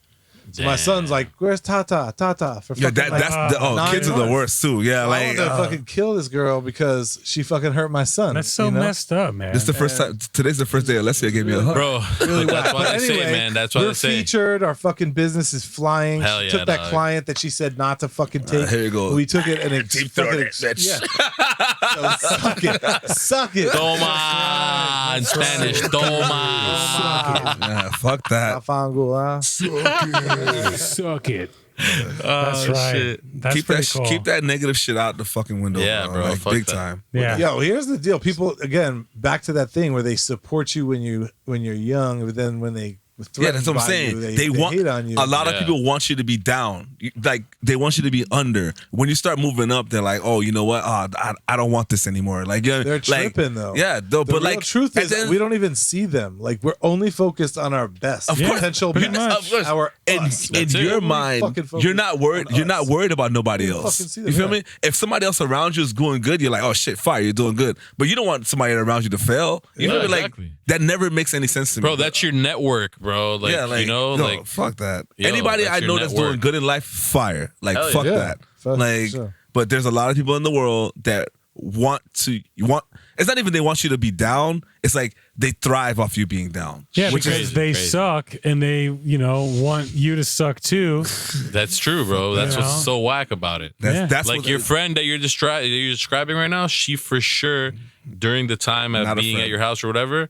So my Damn. son's like, where's Tata? For yeah, fucking, like, that's the 9 kids are the months. worst too. Yeah, I like wanted to fucking kill this girl because she fucking hurt my son. That's so you know? messed up, man. this is the first time. Today's the first day Alessia gave me a hug. Bro, Really that's whack. why But they say, anyway, man. That's why we're they say. featured. Our fucking business is flying. Hell She yeah, took that dog. client that she said not to fucking take. here you go. We took it and it Keep fucking throwing it, bitch. Yeah. So suck it. Suck it. Toma in Spanish. Toma. Yeah, fuck that. Afango, huh? Suck it. That's right. Shit. That's keep pretty that cool. keep that negative shit out the fucking window. Yeah, bro, Like, fuck big that. time. Yeah. Yo, here's the deal. People, again, back to that thing where they support you when you're young, but then when they Yeah, that's what I'm threatened by saying. you, They want hate on you. a lot of Yeah. people want you to be down. Like they want you to be under. When you start moving up, they're like, "Oh, you know what? I don't want this anymore." Like They're like, tripping though. Yeah, The but real like truth and is then- we don't even see them. Like we're only focused on our best, Of course. potential Pretty best. much. Of course. Our in us. That's it. your Only mind, fucking focus you're not worried. on You're not us. worried about nobody You else. fucking see them, You feel yeah. me? If somebody else around you is doing good, you're like, "Oh shit, fire! You're doing good." But you don't want somebody around you to fail. You No, feel me? exactly. Like that never makes any sense to me. Bro, that's your network, bro. Like, you know, no, like fuck that. yo, Anybody that's I your know that's network. doing good in life, fire. Like Hell fuck yeah. that. For Like, sure. but there's a lot of people in the world that want. It's not even they want you to be down. It's like they thrive off you being down. Yeah, Which because is they crazy. suck and they, want you to suck too. that's true, bro. That's You know? what's so whack about it. That's Like what your friend that you're describing right now, she for sure during the time of Not a being at friend. your house or whatever,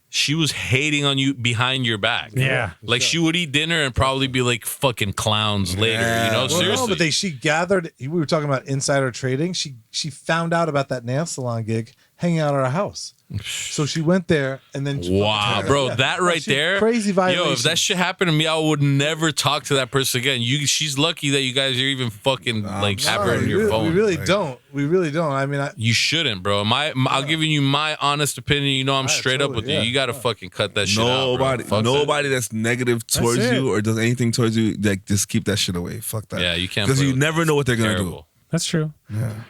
she was hating on you behind your back. Yeah. Like she would eat dinner and probably be like fucking clowns later. You know, Well, seriously. no, but she gathered. We were talking about insider trading. She found out about that nail salon gig hanging out at our house. So she went there and then Wow, bro, Yeah. that right She- there, crazy violation. Yo, if that shit happened to me, I would never talk to that person again. She's lucky that you guys are even fucking like have her in your phone. We really don't. We really don't. I mean, You shouldn't, bro. I'll give you my honest opinion. You know, I'm straight up totally, with you. yeah. You got to fucking cut that shit nobody, out, bro. Fuck nobody that's negative towards it. you or does anything towards you, like just keep that shit away. Fuck that. Yeah, you can't because play you with never that. know what they're gonna Terrible. That's true.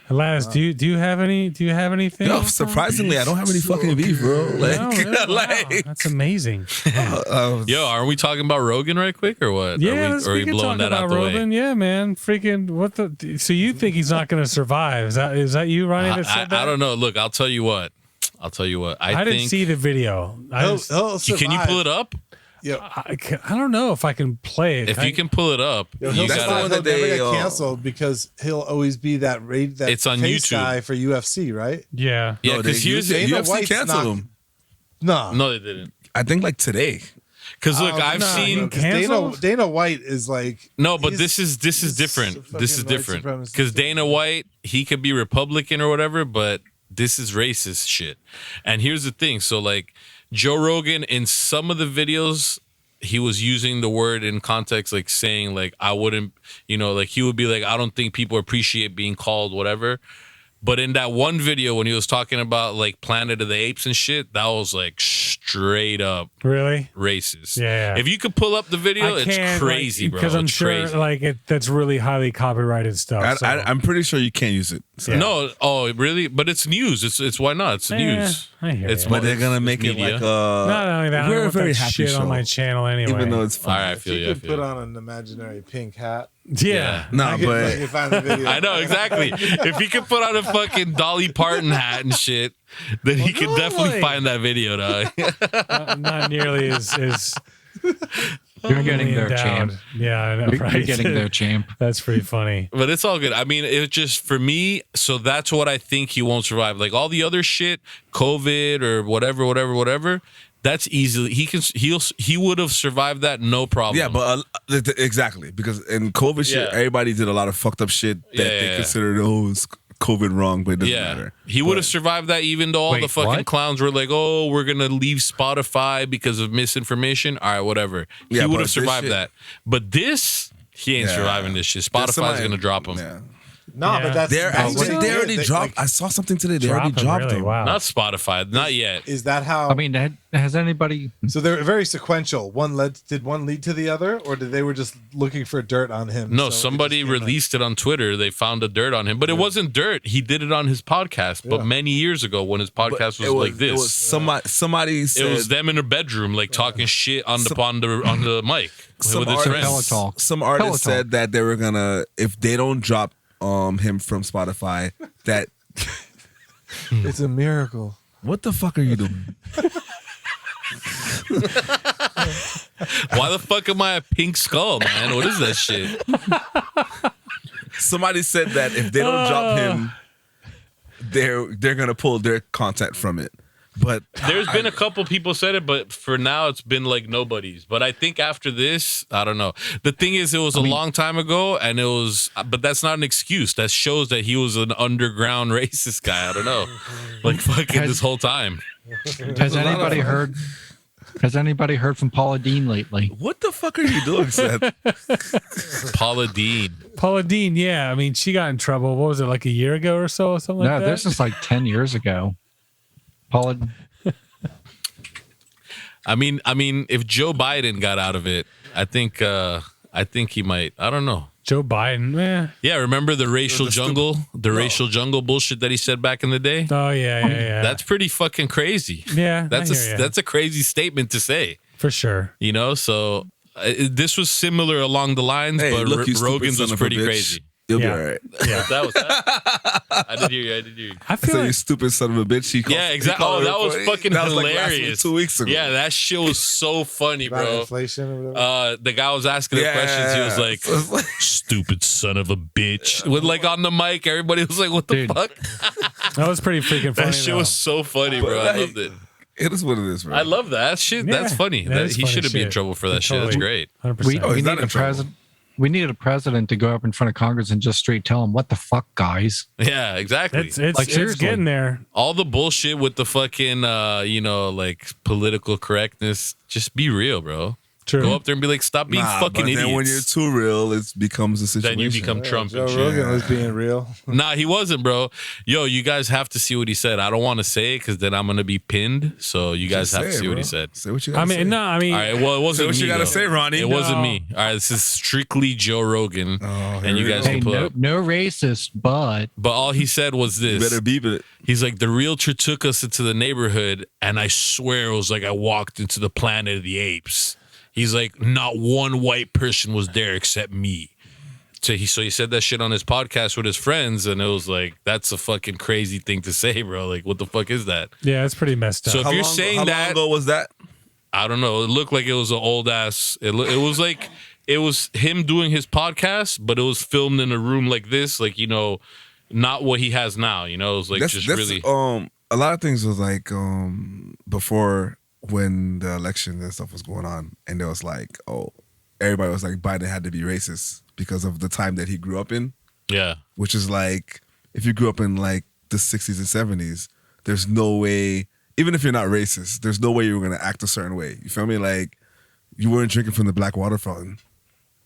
Laz, do you have anything? do. Yo, surprisingly, I don't have any fucking beef, bro. Like, No, really? Wow, like that's amazing. Yo, are we talking about Rogan right quick or what? Yeah, or are we can blowing talk that out about the Rogan. way? Yeah, man. Freaking what the? So you think he's not going to survive? Is that you, Ronnie? That said that? I don't know. Look, I'll tell you what. I I didn't think. see the video. he'll Can you pull it up? I don't know if I can play it. If you can pull it up, He'll you That's the gotta. one he'll that never they, get canceled because he'll always be that It's on face YouTube. guy for UFC, right? Yeah. Yeah, No, because here's Dana UFC White's canceled not- him. No, no, they didn't. I think like today. Because look, I've no, seen. no. 'cause Dana Canceled? Dana White is like No, but he's- this is he's different. a This is fucking white different supremacist. because Dana White, he could be Republican or whatever, but this is racist shit. And here's the thing: so like Joe Rogan, in some of the videos, he was using the word in context, like saying like I wouldn't, like he would be like I don't think people appreciate being called whatever. But in that one video when he was talking about like Planet of the Apes and shit, that was like straight up Really? racist. Yeah. If you could pull up the video, it's crazy, bro. Because I'm It's sure crazy. that's really highly copyrighted stuff. I'm pretty sure you can't use it. So. Yeah. No, oh really? But it's news. It's why not? It's news. I hear It's you. But they're gonna make it media. like Not only that, I we're don't a want very that happy shit show, on my channel anyway. even though it's All fun. right, I if feel you you. I could feel put you. on an imaginary pink hat. yeah. No, I could but fucking find the video. I know exactly. If he could put on a fucking Dolly Parton hat and shit, then he could definitely Really? find that video, dog. Not nearly as You're getting there, endowed. champ. Yeah, I know, You're right? getting there, champ. That's pretty funny. But it's all good. I mean, it just for me. So that's what I think he won't survive. Like all the other shit, COVID or whatever. That's easily he would have survived that no problem. yeah, but exactly because in COVID shit, Yeah. everybody did a lot of fucked up shit that they Yeah. considered it's COVID wrong, but it doesn't matter. He would have survived that even though all Wait, the fucking what? clowns were like, oh, we're going to leave Spotify because of misinformation. All right, whatever. Yeah, He would but have this survived shit- that. But this, he ain't Yeah. surviving this shit. There's Spotify's somebody- going to drop him. Yeah. No, Yeah. but that's They're that's actually what they did. already They, dropped. like, I saw something today. They Drop already them, dropped really? them. Wow. Not Spotify. Not yet. is that how? I mean, has anybody? so they're very sequential. Did one lead to the other, or did they were just looking for dirt on him? No, so it somebody just came released it on Twitter. They found the dirt on him. But it wasn't dirt. He did it on his podcast. But many years ago when his But podcast was it like this. It was somebody It said was them in their bedroom, like talking shit on the mic some with his artist, friends. Talk. some artist Pillow said that they were gonna if they don't drop him from Spotify that out. It's a miracle. what the fuck are you doing? Why the fuck am I a pink skull, man? What is that shit? Somebody said that if they don't drop him, they're gonna pull their content from it. But There's been a couple people said it, but for now it's been like nobody's. But I think after this, I don't know. The thing is, it was a long time ago, and it was, but that's not an excuse. That shows that he was an underground racist guy. I don't know, like fucking this whole time. Has anybody heard? Has anybody heard from Paula Dean lately? what the fuck are you doing, Seth? Paula Dean. Paula Dean, yeah. I mean, she got in trouble. What was it, like a year ago or so, or something like No, that? this is like 10 years ago. Paula, I mean, if Joe Biden got out of it, I think he might. I don't know. Joe Biden. Yeah, remember the racial jungle, racial jungle bullshit that he said back in the day? Oh yeah. That's pretty fucking crazy. Yeah, That's a crazy statement to say. for sure. You know, so this was similar along the lines, Hey, but look, you stupid Rogan's son was of a pretty bitch. crazy. You'll Yeah. be all right. Yeah, That was that. I did hear you. I I feel said, like you stupid son of a bitch. Yeah, exactly. Oh, that was fucking that was like last week, hilarious. 2 weeks ago. Yeah, that shit was so funny, About bro. inflation or whatever. The guy was asking the questions. He was like, So it's like, "Stupid son of a bitch," with like on the mic. Everybody was like, "What the Dude. fuck?" that was pretty freaking funny. That shit was so funny, bro. I loved it. it is what it is, bro. I love that shit. Yeah, that's funny. that is He funny shouldn't be in shit. trouble for that shit. That's Totally. great. 100%. we he's not need in a trouble. president. We needed a president to go up in front of Congress and just straight tell him, "What the fuck, guys?" Yeah, exactly. it's Like, it's seriously. getting there. All the bullshit with the fucking, like political correctness. Just be real, bro. True. Go up there and be like, stop being Nah, fucking but idiots. then when you're too real, it becomes a situation. Then you become Trump Joe and shit. Rogan was being real. Nah, he wasn't, bro. Yo, you guys have to see what he said. I don't want to say it because then I'm gonna be pinned. So you guys Just have say to it, see what bro. he said. Say what you gotta I mean, say. no, I mean, All right. Well, it wasn't Say what me. you gotta though. say, Ronnie. It wasn't No. me. All right. This is strictly Joe Rogan, here and you we guys go. Hey, can pull up. no racist, but But all he said was You this. better beep it. He's like, the realtor took us into the neighborhood, and I swear it was like I walked into the Planet of the Apes. He's like, not one white person was there except me. So he said that shit on his podcast with his friends, and it was like, that's a fucking crazy thing to say, bro. Like, what the fuck is that? yeah, it's pretty messed up. So if you're saying how that, long ago was that? I don't know. It looked like it was an old ass. It was like it was him doing his podcast, but it was filmed in a room like this, like not what he has now. It was like just really. A lot of things was like before when the election and stuff was going on, and there was like, oh, everybody was like Biden had to be racist because of the time that he grew up in, Yeah. which is like if you grew up in like the 60s and 70s, there's no way, even if you're not racist, there's no way you were gonna act a certain way. You feel me? Like you weren't drinking from the black water fountain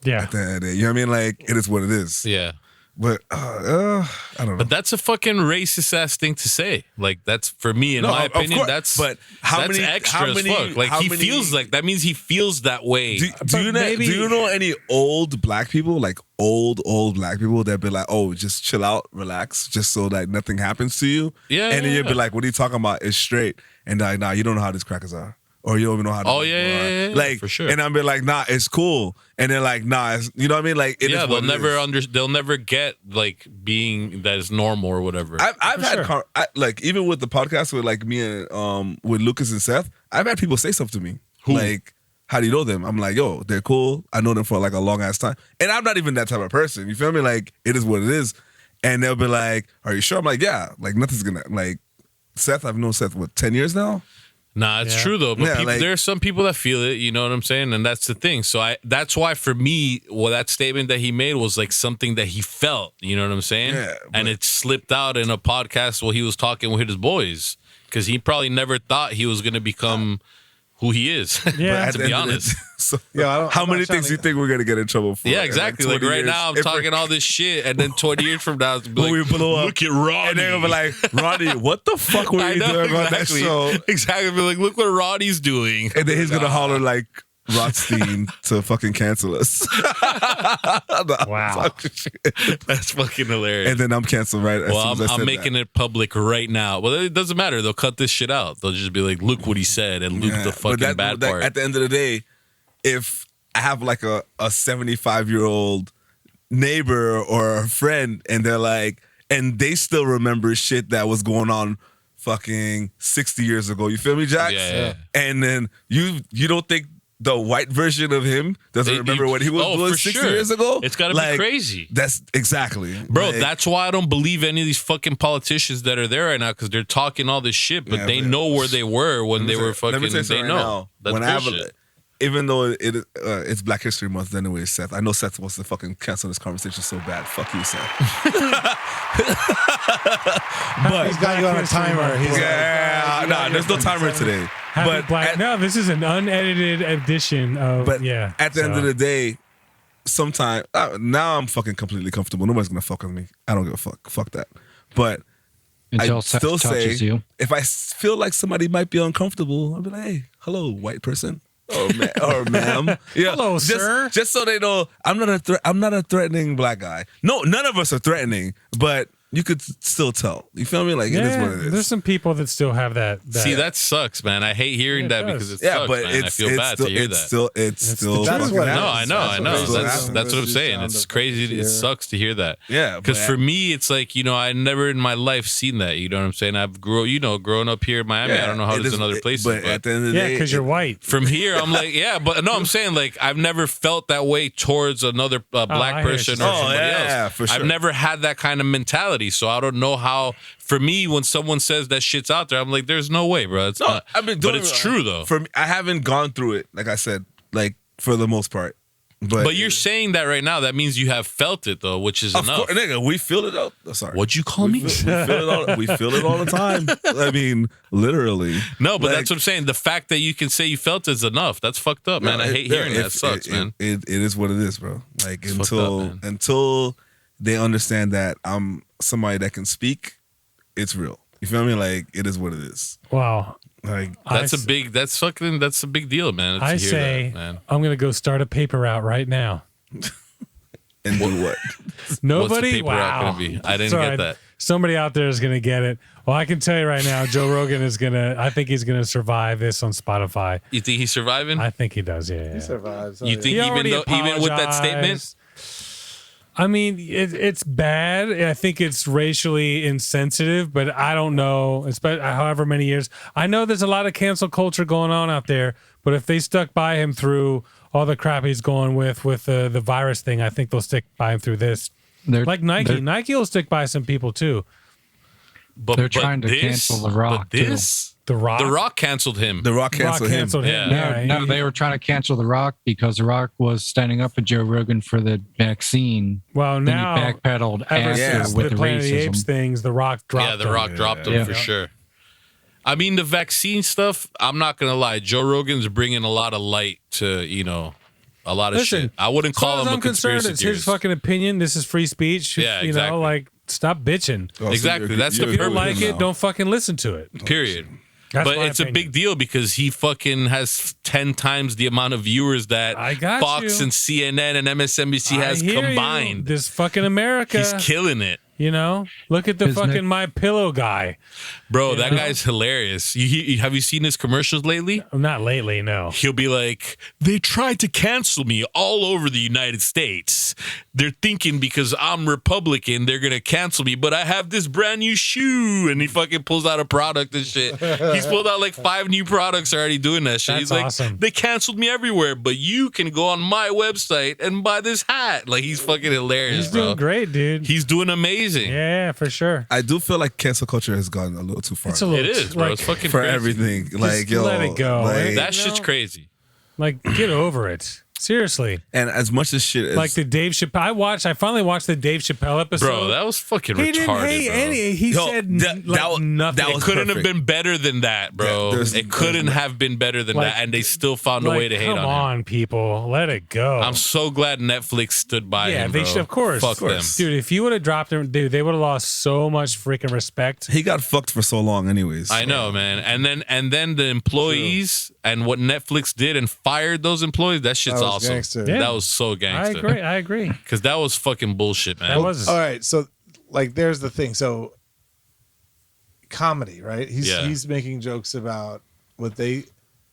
yeah, at the end of the day. You know what I mean? Like it is what it is. Yeah. But I don't know. But that's a fucking racist ass thing to say. Like that's for me, in No, my of opinion, course. that's But how that's many- extra how as many- fuck. Like how he many- feels like that means he feels that way. Do you know? maybe- Do you know any old black people, like old black people that be like, oh, just chill out, relax, just so that nothing happens to you? Yeah, And then yeah, you'd be yeah. like, what are you talking about? It's straight. And like, nah, you don't know how these crackers are. Or you don't even know how. Oh, these yeah, people yeah, are. yeah, yeah, Like for sure. And I'd be like, nah, it's cool. And then like, nah, it's, you know what I mean? Like, it is Yeah, what it is. they'll never get like being that is normal or whatever. I've had like even with the podcast with like me and with Lucas and Seth, I've had people say stuff to me. Who? Like, how do you know them? I'm like, yo, they're cool. I know them for like a long ass time. And I'm not even that type of person. You feel me? Like, it is what it is. And they'll be like, are you sure? I'm like, yeah. Like nothing's gonna like Seth, I've known Seth 10 years now? Nah, it's Yeah. true though. But Yeah, people, like- there are some people that feel it. You know what I'm saying? And that's the thing. So that's why for me, that statement that he made was like something that he felt. You know what I'm saying? Yeah, and but- it slipped out in a podcast while he was talking with his boys because he probably never thought he was gonna become who he is. Yeah. At to the be end of the- honest. so, Yeah, how I'm not many trying things to- you think we're gonna get in trouble for? Yeah, in, exactly. Like 20 right years? now, I'm If talking all this shit, and then 20 years from now, it's gonna be When like, we blow up, look at Ronnie. and they're gonna be like, Ronnie, what the fuck were I you know, doing on that exactly. show? Exactly. Be like, look what Ronnie's doing. And then he's gonna holler like Rothstein to fucking cancel us. Wow. That's fucking hilarious. And then I'm canceled right as Well, soon as I I'm said making that. it public right now. Well, it doesn't matter. They'll cut this shit out. They'll just be like, look what he said and loop Yeah, the but fucking bad part. At the end of the day, if I have like a 75-year-old neighbor or a friend and they're like, and they still remember shit that was going on fucking 60 years ago. You feel me, Jax? Yeah. And then you don't think the white version of him doesn't remember what he was doing 6 years ago. It's got to be crazy. That's exactly. Bro, that's why I don't believe any of these fucking politicians that are there right now, because they're talking all this shit, but they know where they were when they were fucking. They know. That's when I have bullshit. even though it's Black History Month anyway, Seth. I know Seth wants to fucking cancel this conversation so bad. Fuck you, Seth. But he's got you on a timer. There's no timer today. No, this is an unedited edition of. But at the end of the day, sometime now I'm fucking completely comfortable. Nobody's gonna fuck with me. I don't give a fuck. Fuck that. But Until I Seth still say, you. if I feel like somebody might be uncomfortable, I'll be like, hey, hello, white person. Oh, or ma'am. Yeah. Hello, sir. Just so they know, I'm not a threatening black guy. No, none of us are threatening, but you could still tell. You feel me? Like, it is what it is. There's some people that still have that. See, that sucks, man. I hate hearing that because it sucks, but man. I feel bad to hear that. It's still. That's what I know. That's what I'm saying. It's crazy. It sucks to hear that. Yeah. Because for me, it's like, I never in my life seen that. You know what I'm saying? I've grown up here in Miami. I don't know how it is in other places. But at the end of the day, because you're white. From here, I'm like, but no, I'm saying like I've never felt that way towards another black person or somebody else. For sure. I've never had that kind of mentality, so I don't know how. For me, when someone says that shit's out there, I'm like, there's no way, bro. But it's true though. For me, I haven't gone through it, like I said, like for the most part. But you're saying that right now. That means you have felt it though, which is enough. Course, nigga, we feel it out. Sorry. What'd you call me? We feel it all the time. I mean, literally. No, but that's what I'm saying. The fact that you can say you felt it is enough. That's fucked up, man. I hate hearing that. It sucks, man. It is what it is, bro. Like It's until they understand that I'm somebody that can speak, it's real. You feel me? Like, it is what it is. Wow. Like, that's a big deal, man. I say, man. I'm gonna go start a paper route right now. And do what? Nobody. What's the paper route wow. gonna be? I didn't Sorry, get that. Somebody out there is gonna get it. Well, I can tell you right now, Joe Rogan is gonna. I think he's gonna survive this on Spotify. You think he's surviving? I think he does. Yeah. He survives. You think even with that statement? I mean, it's bad. I think it's racially insensitive, but I don't know. It's been however many years. I know there's a lot of cancel culture going on out there, but if they stuck by him through all the crap he's going with the virus thing, I think they'll stick by him through this. Like Nike. Nike will stick by some people too. But they're trying to cancel The Rock. The Rock? The Rock canceled him. The Rock canceled him. Yeah. No, they were trying to cancel The Rock because The Rock was standing up for Joe Rogan for the vaccine. Well, then now he backpedaled ever since with the the Planet of the Apes racism. things, The Rock dropped him. Yeah, The Rock dropped him for sure. I mean, the vaccine stuff, I'm not going to lie. Joe Rogan's bringing a lot of light to, a lot of shit. I wouldn't call him a conspiracy theorist. It's his fucking opinion. This is free speech. Yeah, You know, like, stop bitching. Exactly. That's the If you don't like it, don't fucking listen to it. Period. That's but my it's a opinion. big deal because he fucking has 10 times the amount of viewers that Fox you. and CNN and MSNBC I has hear combined. You. This fucking America. He's killing it. Look at the His fucking neck- My Pillow guy. Bro, that guy's hilarious. Have you seen his commercials lately? Not lately, no. He'll be like, they tried to cancel me all over the United States. They're thinking because I'm Republican, they're going to cancel me, but I have this brand new shoe. And he fucking pulls out a product and shit. He's pulled out like 5 new products already doing that shit. That's He's like, awesome. they canceled me everywhere, but you can go on my website and buy this hat. Like, he's fucking hilarious, He's bro. doing great, dude. He's doing amazing. Yeah, for sure. I do feel like cancel culture has gone a little too far. It's a little It is, bro. It's fucking for crazy. everything. Like, yo, let it go. like- That shit's crazy. Like, get over it. Seriously. and as much as shit is Like the Dave Chappelle. I finally watched the Dave Chappelle episode. Bro, that was fucking he retarded, didn't hate bro. any. He Yo, said that nothing. that It was couldn't have perfect. been better than that, bro. There's- It couldn't have been better than Like- that, and they still found a way to hate come on him. people. Let it go. I'm so glad Netflix stood by yeah, him, they bro. should, of course. Fuck them. Dude, if you would have dropped him, dude, they would have lost so much freaking respect. He got fucked for so long, anyways. I know, man. And then the employees and what Netflix did and fired those employees, that shit's That was awesome. gangster. Yeah. That was so gangster. I agree. Because that was fucking bullshit, man. That was All right, so like, there's the thing. So, comedy, right? He's making jokes about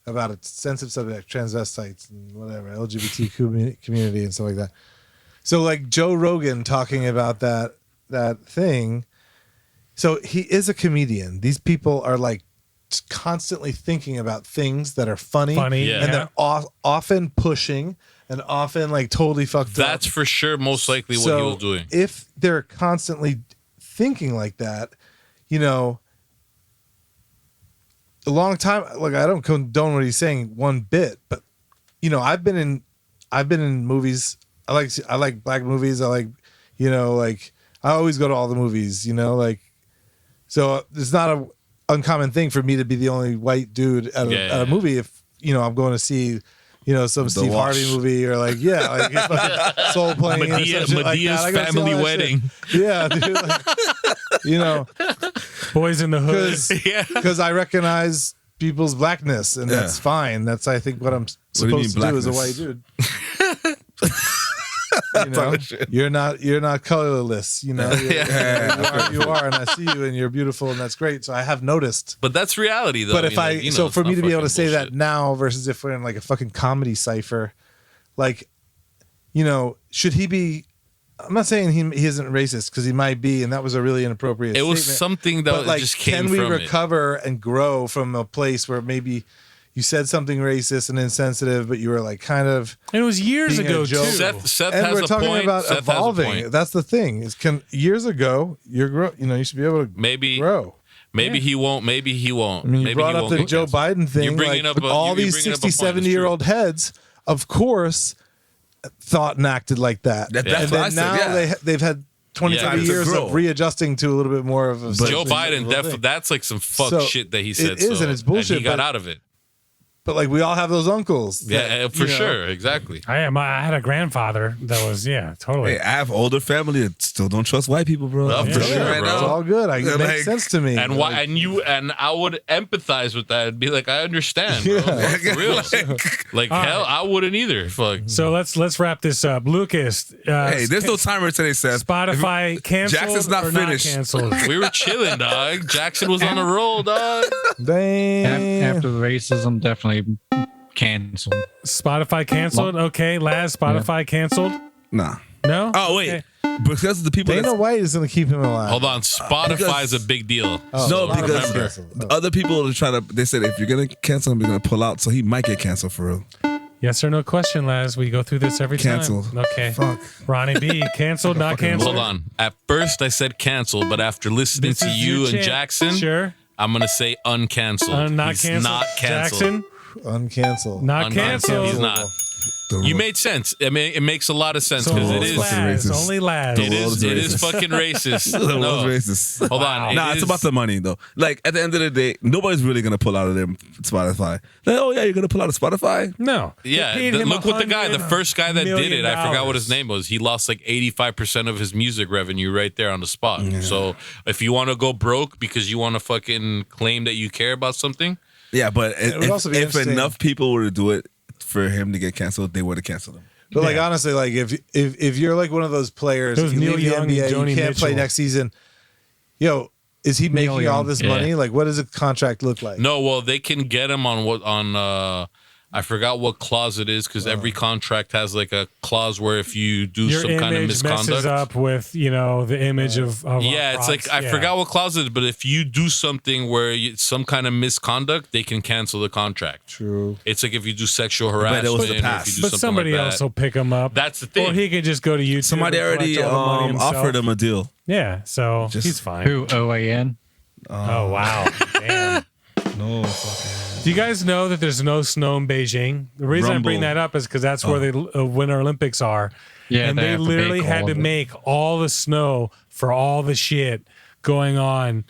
about a sensitive subject, transvestites and whatever, LGBT community and stuff like that. So, like Joe Rogan talking about that thing. So he is a comedian. These people are like constantly thinking about things that are funny, Yeah. and they're often pushing and often like totally fucked up. That's for sure most likely what he was doing. If they're constantly thinking like that, you know, a long time, like I don't condone what he's saying one bit, but you know, I've been in movies. I like black movies. I like, you know, like I always go to all the movies, you know, like, so it's not a uncommon thing for me to be the only white dude at a movie if, you know, I'm going to see, you know, some Steve Harvey movie or like, like Soul Plane. Medea's like family wedding. Shit. Yeah, dude, like, you know, Boys in the Hood. because I recognize people's blackness, and that's fine. That's I think what I'm supposed to do as a white dude. You know, you're not colorless. You know, you are, and I see you, and you're beautiful, and that's great. So I have noticed. But that's reality, though. But if so for me to be able to say bullshit. that now versus if we're in like a fucking comedy cipher, like, you know, should he be? I'm not saying he isn't racist because he might be, and that was a really inappropriate. It was statement. something that But like, just came can we from recover and grow from a place where maybe you said something racist and insensitive, but you were like kind of. And it was years being a ago too. joke. Seth And has we're a talking point. about Seth has a evolving. point. That's the thing. Is years ago you should be able to Maybe grow. Maybe he won't. Maybe he won't. I mean, you maybe brought he up won't the get Joe canceled. Biden thing. You're bringing like, up all these bringing up a 60, point. It's 70-year-old heads, of course, thought and acted like that. That's and what I then said, now they've had 23 Yeah. years To grow. of readjusting to a little bit more of a Joe socially Biden, liberal thing. that's like some fuck So, shit that he said. it is, and it's bullshit, And he got but- out of it. But like we all have those uncles. that, Yeah, for you know, sure. Exactly. I had a grandfather that was totally. Hey, I have older family and still don't trust white people, bro. Well, I'm for telling you sure, right bro. It's now. all good. It Yeah, makes like- sense to me. And why? And I would empathize with that and be like, I understand, bro. Yeah. For real. Like hell, I wouldn't either. Fuck. So let's wrap this up. Lucas, Hey, there's no timer today, Seth. Spotify canceled Jackson's not or finished. not canceled? We were chilling, dog. Jackson was on a roll, dog. Damn. After the racism, definitely canceled. Spotify canceled. Okay, Laz, Spotify canceled. Nah. No. Oh, wait. Okay. Because of the people Dana White is going to keep him alive. Hold on. Spotify is a big deal. No, because remember. other people are trying to. They said if you're gonna cancel him, you're gonna pull out, so he might get canceled for real. Yes or no question, Laz. We go through this every Canceled. time. Okay. Fuck. Ronnie B, canceled, not canceled. Hold on. At first, I said cancel, but after listening This to is you your and chance. Jackson, Sure. I'm gonna say uncanceled. Not He's canceled. not canceled. Jackson, Uncanceled. not canceled. He's not. You made sense. I mean, it makes a lot of sense So because it only is. fucking Laz. racist. Only Laz. It world is. is It is racist. fucking racist. The No. world's racist. Hold on. Nah, it's about the money though. Like at the end of the day, nobody's really gonna pull out of their Spotify. Like, oh yeah, you're gonna pull out of Spotify? No. Yeah, They paid him look what the $100 first guy that did million. it, I forgot what his name was. He lost like 85% of his music revenue right there on the spot. So if you want to go broke because you want to fucking claim that you care about something, Yeah, but would also be if interesting. enough people were to do it for him to get canceled, they would have canceled him. But like honestly, like if you're like one of those players, It was if you Neil leave the Young and NBA, Joni you can't play Mitchell. next season. Yo, is he making all Young. this Yeah. money? Like, what does a contract look like? no, well, they can get him on I forgot what clause it is because every contract has like a clause where if you do Your some kind of image messes misconduct. up with the image of Yeah, it's like I forgot what clause it is, but if you do something where some kind of misconduct, they can cancel the contract. True. It's like if you do sexual it harassment, was the or if past. you do But something somebody like else that. will pick him up. That's the thing. Or he could just go to YouTube. Somebody and collect already all the money himself. offered him a deal. Yeah, so Just- he's fine. Who? OAN? Oh wow, damn. No fucking. Do you guys know that there's no snow in Beijing? The reason I bring Rumble. that up is because that's where the Winter Olympics are. Yeah, and they they have to literally make had all to of it. make all the snow for all the shit going on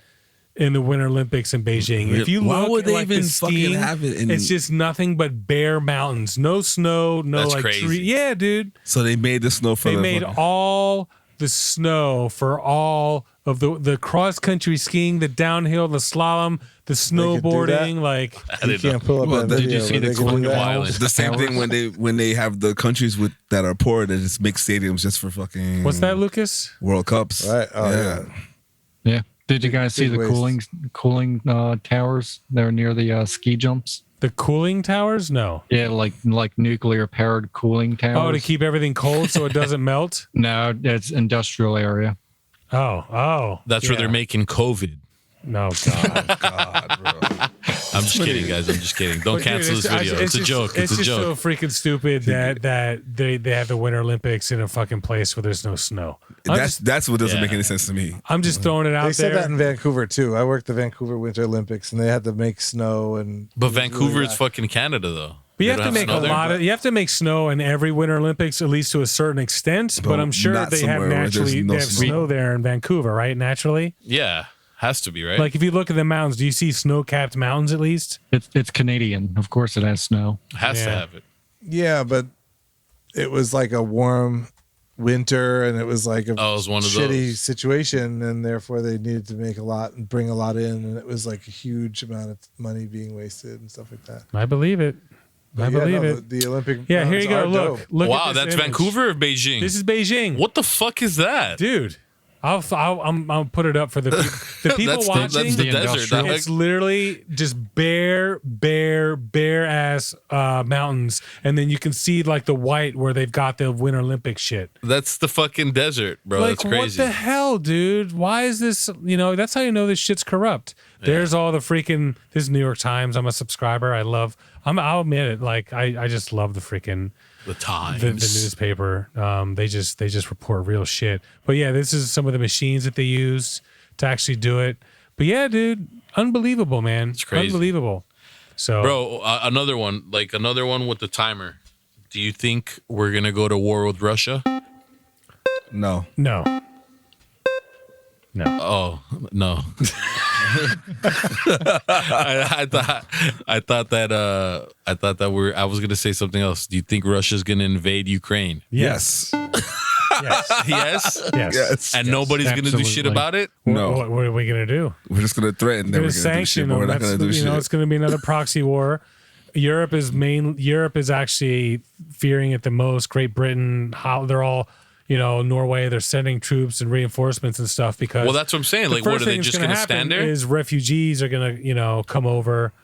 in the Winter Olympics in Beijing. If you Why look would at they like even the fucking skiing, have it in- it's just nothing but bare mountains. No snow, no That's like crazy. tree. Yeah, dude. So they made the snow for They the made all the snow for all of the cross country skiing, the downhill, the slalom, the could do snowboarding. that? like You can't pull up Well, that did video. you see where the they can do fucking that. wild? the same thing when they have the countries that are poor that just make stadiums just for fucking what's that, Lucas? World Cups. Right. Oh, yeah. Yeah. Did you guys see big the waste. cooling towers? They're near the ski jumps. The cooling towers? No. Yeah, like nuclear powered cooling towers. Oh, to keep everything cold so it doesn't melt? No, it's industrial area. Oh. That's where they're making COVID. No, God. God, bro. I'm just kidding, guys. I'm just kidding. Don't cancel this video. It's a joke. It's a just so joke. freaking stupid that they have the Winter Olympics in a fucking place where there's no snow. That's what doesn't make any sense to me. I'm just throwing it out They there. said that in Vancouver too. I worked the Vancouver Winter Olympics, and they had to make snow. And But Vancouver is fucking Canada, though. But you They have to don't make snow there? you have to make snow in every Winter Olympics, at least to a certain extent. But I'm sure not they have somewhere where there's naturally no they have snow. snow there in Vancouver, right? Naturally, Yeah, has to be right. like if you look at the mountains, do you see snow-capped mountains at least? It's Canadian. Of course, it has snow. has to Yeah. have it. yeah, but it was like a warm winter, and it was like a Oh, it was one of shitty those. situation, and therefore they needed to make a lot and bring a lot in, and it was like a huge amount of money being wasted and stuff like that. I believe it. I believe it. The Olympic. Yeah, here mountains you go. are Look, dope. look. Wow, at this that's image. Vancouver or Beijing? This is Beijing. What the fuck is that? Dude? I'll put it up for the people That's watching. the The desert. industrial. dog. It's literally just bare ass mountains, and then you can see like the white where they've got the Winter Olympic shit. That's the fucking desert, bro. Like That's crazy. what the hell, dude? Why is this? That's how you know this shit's corrupt. There's all the freaking. This is New York Times. I'm a subscriber. I'll admit it. Like I just love the freaking. The Times. The newspaper. They just report real shit. But yeah, this is some of the machines that they used to actually do it. But yeah, dude, unbelievable, man. It's crazy. Unbelievable. So, Bro, another one with the timer. Do you think we're gonna go to war with Russia? No. no. Oh no. I thought that I was gonna say something else. Do you think Russia's gonna invade Ukraine? Yes. Yes. Yes. Yes. Yes. And nobody's gonna do shit Absolutely. about it? No. What are we gonna do? We're just gonna threaten that We're we're gonna gonna do shit, sanction but them. we're not gonna do shit. It's gonna be another proxy war. Europe is actually fearing it the most. Great Britain, how they're all. Norway, they're sending troops and reinforcements and stuff because. Well, that's what I'm saying. the Like, what first are they thing that's just gonna happen stand there? Is refugees are gonna, come over.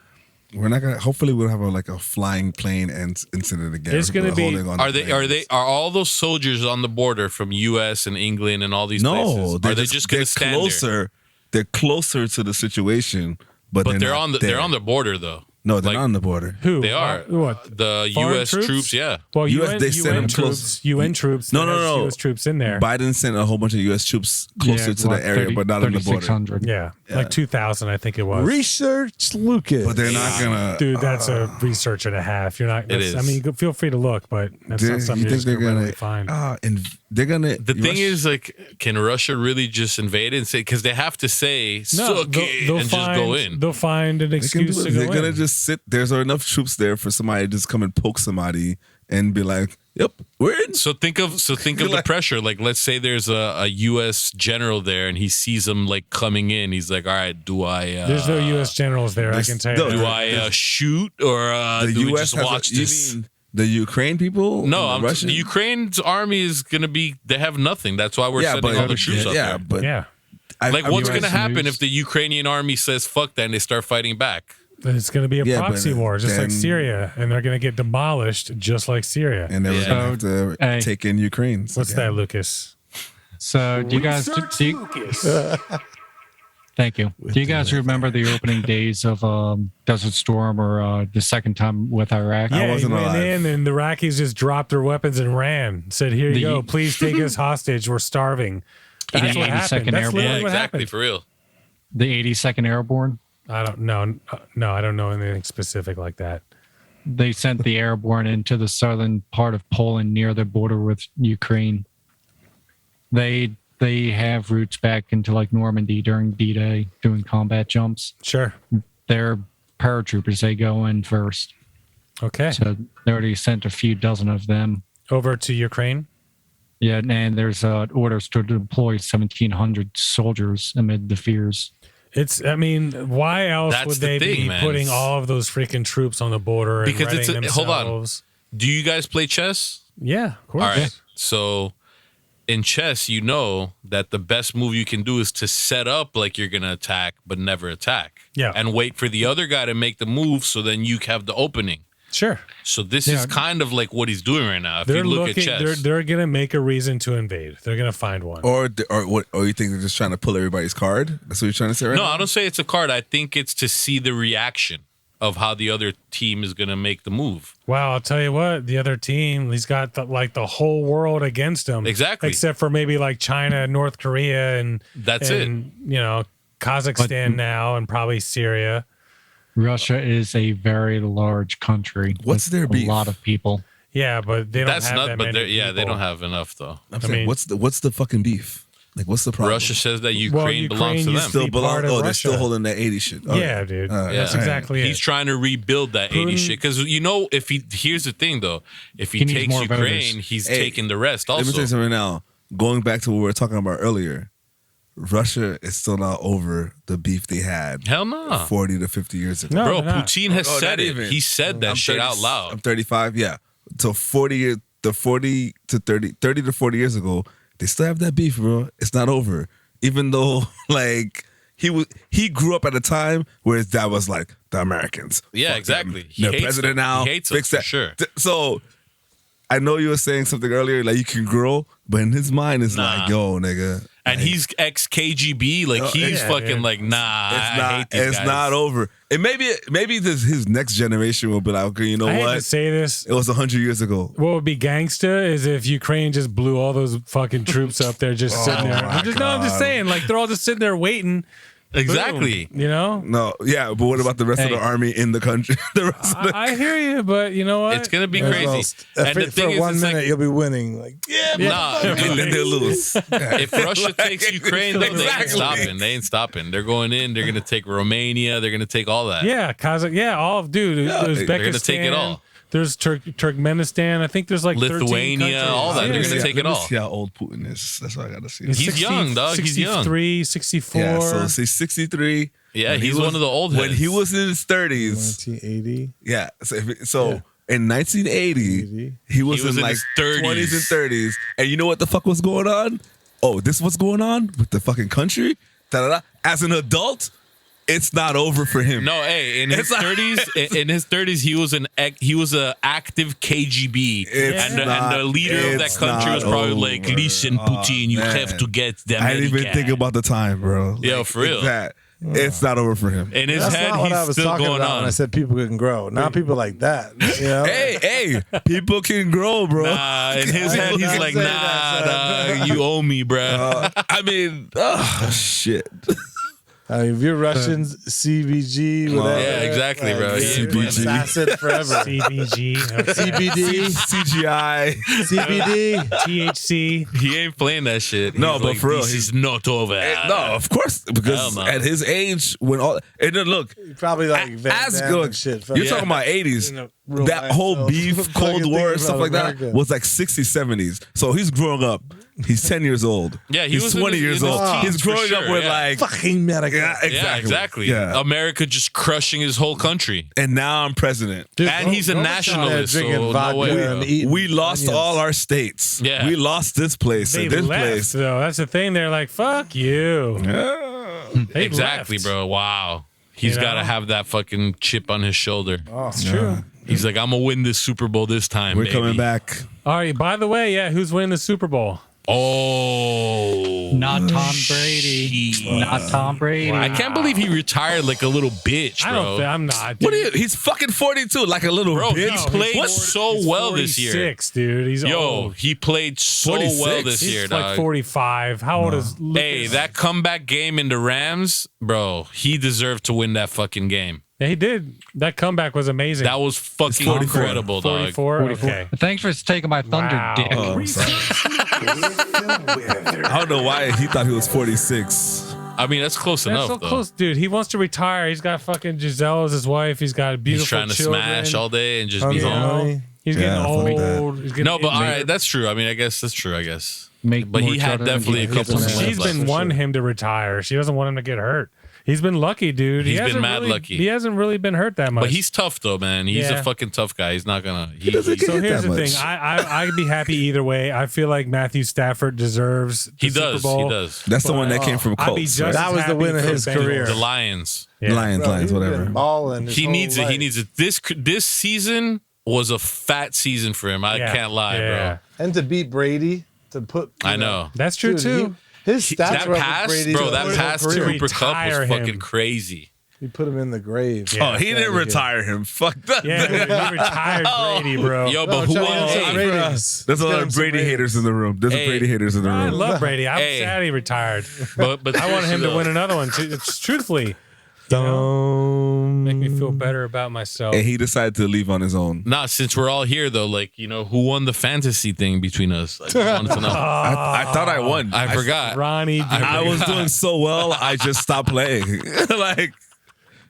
We're not gonna. Hopefully, we'll have a flying plane and incident again. There's gonna We're be- holding on to planes. Are all those soldiers on the border from U.S. and England and all these No, places? they're Are they just gonna they're stand closer. there? They're closer to the situation, but But they're not on the there. they're on the border though. No, they're like- not on the border. Who? They are. What? The Foreign U.S. troops? Yeah. Well, US, they send them troops. close. UN troops. No, there's no. U.S. troops in there. Biden sent a whole bunch of U.S. troops closer to the area, but not on the border. 3,600. Yeah, like 2,000, I think it was. Research Lucas. But they're not gonna. Dude, that's a research and a half. You're not. is. I mean, feel free to look, but that's You not something think you're just they're gonna gonna? really find. And they're gonna. The thing is, like, can Russia really just invade and say? Because they have to say "suck it" and just go in. They'll find an They can excuse do to it. go They're gonna in. just sit. There's enough troops there for somebody to just come and poke somebody and be like, "Yep, we're in." So think of the Like- pressure. Like, let's say there's a U.S. general there, and he sees them like coming in. He's like, "All right, do I? There's no U.S. generals there. I there's- can tell no, you. Do that. I shoot or The do we U.S. just has watch you this?" mean the Ukraine people? No, And the Russian? the Ukraine's army is gonna be. They have nothing. That's why we're sending all the troops up yeah, there. but Yeah, Like, what's US gonna happen news. if the Ukrainian army says "fuck that" and they start fighting back? then it's going to be a Yeah, but proxy war, just like then- Syria, and they're going to get demolished, just like Syria. and they were Yeah. gonna have to Hey. take in Ukraine. So, What's yeah. that, Lucas? So, do you guys? Thank you. Do you guys remember the opening days of Desert Storm or the second time with Iraq? Yeah, wasn't he went alive. in, and the Iraqis just dropped their weapons and ran. Said, "Here you The- go. Please take us hostage. We're starving." That's what happened. 82nd That's Airborne. Yeah, literally what exactly. happened. For real. The 82nd Airborne. I don't know. No, I don't know anything specific like that. They sent the airborne into the southern part of Poland near the border with Ukraine. They have routes back into like Normandy during D-Day doing combat jumps. Sure. They're paratroopers. They go in first. Okay. So they already sent a few dozen of them. Over to Ukraine. Yeah, and there's orders to deploy 1,700 soldiers amid the fears. I mean, why else That's would the they thing, be man. putting It's- all of those freaking troops on the border and Because it's readying hold on. themselves? Do you guys play chess? Yeah, of course. All right. So in chess, you know that the best move you can do is to set up like you're going to attack, but never attack. Yeah. And wait for the other guy to make the move so then you have the opening. Sure. So this is kind of like what he's doing right now. If They're you look looking. at chess. They're gonna make a reason to invade. They're gonna find one. Or you think they're just trying to pull everybody's card? That's what you're trying to say, right? No, now? I don't say it's a card. I think it's to see the reaction. of how the other team is going to make the move. Wow, I'll tell you what, the other team, he's got the whole world against him. Exactly. Except for maybe like China, North Korea, and That's it. you know, Kazakhstan now, and probably Syria. Russia is a very large country. What's with their a beef? lot of people. Yeah, but they don't That's have not, that but many they people. don't have enough though. I'm saying, mean- what's the fucking beef? Like, what's the problem? Russia says that Ukraine belongs to Ukraine them. still be belong. part of Oh, they're still Russia. holding that 80 shit. Oh, Yeah, dude. Yeah. That's exactly it. He's trying to rebuild that 80 Putin- shit because if he here's the thing though, if he He needs takes more Ukraine, voters. he's Hey, taking the rest Let me tell you also. something right now. Going back to what we were talking about earlier, Russia is still not over the beef they had Hell no. 40 to 50 years ago. No, Bro, they're not. Putin has Oh, said not it. even. He said that I'm shit 30 out loud. I'm 35, yeah. So 40 to 40 years ago, they still have that beef, bro. It's not over. Even though, like, he grew up at a time where his dad was like, the Americans. Yeah, fuck exactly. them. He They're hates president them. now. He hates them, Fix for that. sure. So I know you were saying something earlier, like you can grow, but in his mind it's Nah. like, yo, nigga. And like, he's ex KGB, like he's yeah, fucking dude. like, nah, I hate these it's guys. not over. And maybe his next generation will be like, okay, you know I hate to what? say this. It was 100 years ago. What would be gangsta is if Ukraine just blew all those fucking troops up there just sitting there. my I'm just saying, like they're all just sitting there waiting. Exactly. Boom, you know? No, yeah, but what about the rest of the Hey. army in the country? The rest of the I hear you, but you know what? It's gonna be As crazy. well, And the for thing is, 1 it's minute like, you'll be winning. Like, nah, and then they lose. if Russia takes Ukraine, though, they ain't Exactly. stopping. They ain't stopping. They're going in. They're gonna take Romania. They're gonna take all that. Yeah, all of dude. Uzbekistan. They're gonna take it all. There's Turkmenistan. I think there's like 13 Lithuania, countries. all that. They're gonna take it Let me all. see how old Putin is. That's what I got to see. He's young, dog. He's young. 63, 64. Yeah, so see, 63. Yeah, When he he's was- one of the old When heads. he was in his 30s. 1980. Yeah. So in 1980, he was was in in like his 30s. 20s and 30s. And you know what the fuck was going on? Oh, this was going on with the fucking country? Da-da-da. As an adult, it's not over for him. No, hey, in It's his like- 30s, in his 30s, he was a active KGB, It's and not- the leader of that it's country was not probably like, over. "Listen, Putin, you man. have to get the I didn't even America." think about the time, bro. Yo, for real. That. It's not over for him. In his That's head, not what I he's was still talking going about when I on. said people can grow. Not people like that. You know? Hey, people can grow, bro. Nah, in his I head, did he's not like, say "Nah, that, dog, you owe me, bruh." I mean, oh, shit. I mean, if you're Russians, CBG, whatever. Yeah, exactly, bro. CBG. Assassin forever. CBG, CBD, CGI. CBD. THC. He ain't playing that shit. No, He's but like, for real, this he's- is not over. No, of course, because Hell no. at his age, when all and then look, Probably like Van as Damme good. and shit. You're talking about 80s. You know, real That life, whole so beef, fucking Cold thinking War, about stuff like that America. was like 60s, 70s. So he's growing up. He's 10 years old. Yeah, he he's was in 20 his- years in his old. teens He's for growing up sure, with yeah. like, fucking America. yeah, exactly. Yeah, exactly. Yeah. America just crushing his whole country. And now I'm president. Dude, And he's a Gorbachev nationalist, so drinking no vodka way, bro. and eating We lost onions. all our states. Yeah. We lost this place They and this left, place. though. That's the thing. They're like, fuck you. They Exactly, left. bro. Wow. He's You got to know? have that fucking chip on his shoulder. Oh, It's true. He's like, I'm going to win this Super Bowl this time, We're baby. coming back. All right. By the way, yeah, who's winning the Super Bowl? Oh. Not Tom Brady. Shit. Not Tom Brady. I can't believe he retired like a little bitch, I don't. bro. I'm not. What are dude. you? He's fucking 42, like a little Bro, bitch. he played What? so He's well this year. 46, dude. He's Yo, old. he played so 46? well this He's year, like dog. 45. How old is Lucas? Hey, that comeback game in the Rams, bro, he deserved to win that fucking game. Yeah, he did. That comeback was amazing. That was fucking 44. incredible, dog. 44. Okay. Thanks for taking my thunder, Wow. dick. Oh, I'm sorry. I don't know why he thought he was 46. I mean, that's close That's enough, so though. close, dude. He wants to retire. He's got fucking Giselle as his wife. He's got beautiful He's trying to children. smash all day and just Oh, be yeah. home. Money. He's getting Yeah, fuck that. old. He's getting No, but all injured. right, that's true. I mean, I guess that's true, I guess. Make But more he had children and definitely a get couple hits on slams the She's left. been for wanting sure. him to retire. She doesn't want him to get hurt. He's been lucky, dude. He's been hasn't mad really- lucky. He hasn't really been hurt that much. But he's tough, though, man. He's Yeah. a fucking tough guy. He's not going to. doesn't get so here's that the much. thing. I'd be happy either way. I I feel like Matthew Stafford deserves the He Super does. Bowl. He does. That's the one that came from I'd be Colts. just Right? That was the happy win of for his Bengals. career. The Lions. Yeah. Lions, Bro, he's whatever. been balling his He whole needs it. life. He needs it. This season was a fat season for him. I Yeah. can't lie, Yeah. And to beat Brady, to put. I know. That's true Dude, too. His stats That were up with pass, Brady bro, his that whole pass to career. Cooper Cup Retire was him. fucking crazy. He put him in the grave. Oh, he didn't retire him. Fuck that. Yeah, dude, he retired Brady, bro. Yo, but who won? There's a lot of Brady haters in the room. There's a Brady haters in the I room. love Brady. I'm sad he retired. But I wanted him to though, win another one. Truthfully, Don't make me feel better about myself. And he decided to leave on his own. Nah, since we're all here though, like, you know, who won the fantasy thing between us? I just wanted to know. I thought I won. I forgot. Ronnie, dude, I was doing so well, I just stopped playing. Like,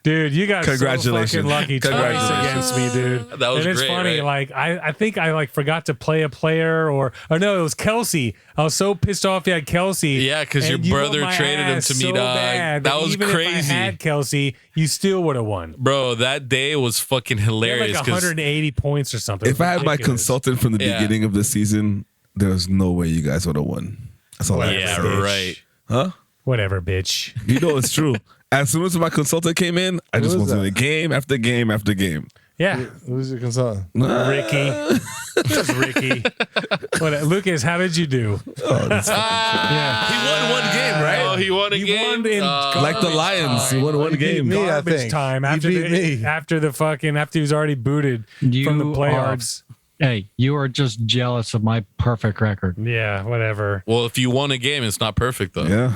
dude, you got Congratulations. so fucking lucky twice Congratulations. against me, dude. That was and it's great, funny, right? like I think I like forgot to play a player or no, it was Kelsey. I was so pissed off you had Kelsey. Yeah, 'cause your and you brother whooped my traded him ass to me, so dog. bad That was even crazy. If I had Kelsey, you still would have won. Bro, that day was fucking You had hilarious. like 'Cause 180 points or something. if I had my Ridiculous. consultant from the Yeah. beginning of the season, there was no way you guys would have won. That's all I have to yeah, say. right. Huh? Whatever, bitch. You know it's true. As soon as my consultant came in, I just Who was is in that? the game after game after game. Yeah, Who's your consultant? Ricky. Just Ricky. Lucas, how did you do? Yeah. He won one game, right? Oh, he won a You game. won in Like the Lions, he won one He beat game. me. I Garbage think. time He after beat me. after he was already booted from the playoffs. Hey, you are just jealous of my perfect record. Yeah, whatever. Well, if you won a game, it's not perfect though. Yeah.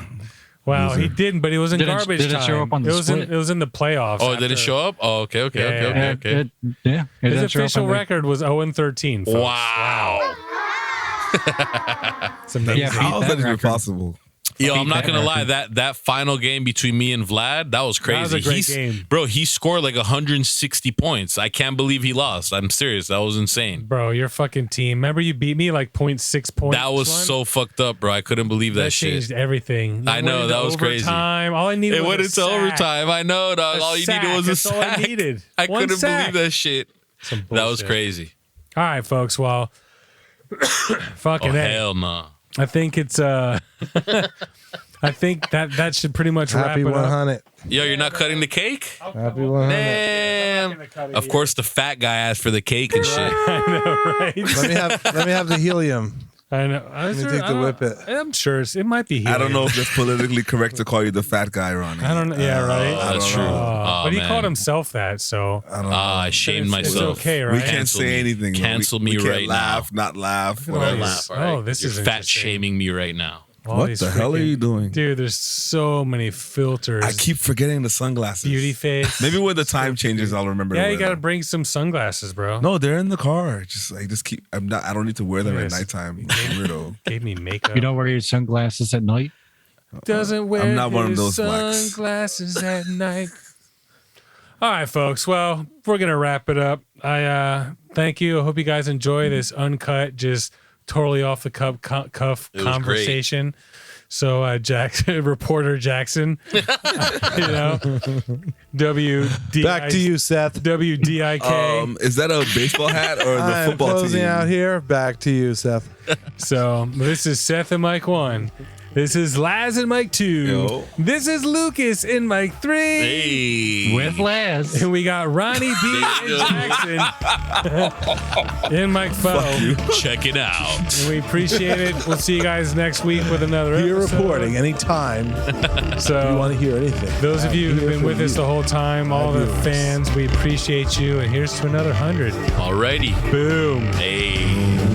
Well, he didn't, but it was in Did it- garbage did it time. show up on the it was split? it was in the playoffs. Oh, did it show up? Oh, okay. Yeah. Okay. It His didn't show up official on the- record was 0-13. Folks. Wow. It's amazing. Yeah, How is that even record. possible? Yo, I'm beat not that gonna lie. record. That final game between me and Vlad, that was crazy. was a great game. Bro, he scored like 160 points. I can't believe he lost. I'm serious. That was insane. Bro, your fucking team. Remember you beat me like 0.6 points? That was so fucked up, bro. I couldn't believe that, shit. changed everything. I know, Went that into was crazy. overtime. All I needed It was went a into sack. overtime. I know, dog. A All you sack. needed was a That's all I sack. needed. I One couldn't sack. believe that shit. Some That was bullshit. crazy. All right, folks. Well, fucking Oh, A. hell no. I think it's I think that should pretty much Happy wrap it up. 100. Yo, you're not cutting the cake? Happy 100. Damn. Of course, the fat guy asked for the cake and shit. I know, right? Let me have the helium. I know. Let me take the whip it. I'm sure it might be. I don't helium. know if it's politically correct to call you the fat guy, Ronnie. I don't know. Yeah, right. That's true. Oh, But he man. called himself that, so I shamed It's myself. okay, right? We can't Cancel say me. anything. Cancel me we can't right laugh, not laugh, whatever. Always- All right? Oh, this You're is fat interesting. shaming me right now. All What these the hell are freaking- you doing? Dude, there's so many filters. I keep forgetting the sunglasses. beauty face. Maybe when the time changes, I'll remember. to Yeah, wear you got to them. bring some sunglasses, bro. No, they're in the car. Just keep. I don't need to wear them Yes. at nighttime. Weirdo. Gave me makeup. You don't wear your sunglasses at night? Doesn't wear I'm not one of his those blacks. sunglasses at night. All right, folks. Well, we're gonna wrap it up. I thank you. I hope you guys enjoy this uncut, just totally off the cuff was conversation. So, Jackson, reporter Jackson, you know, WD. Back to you, Seth. WDIK. Is that a baseball hat or the I'm football closing team? out here. Back to you, Seth. So this is Seth and Mike 1. This is Laz and Mike 2. Yo. This is Lucas and Mike 3. Hey. With Laz. And we got Ronnie B and Jackson and Mike 4. Check it out. And we appreciate it. We'll see you guys next week with another You're episode. reporting anytime So you want to hear anything. those of you I'm who've here been for with us you. the whole time, all the viewers. fans, we appreciate you. And here's to another 100. Alrighty. Boom. Hey.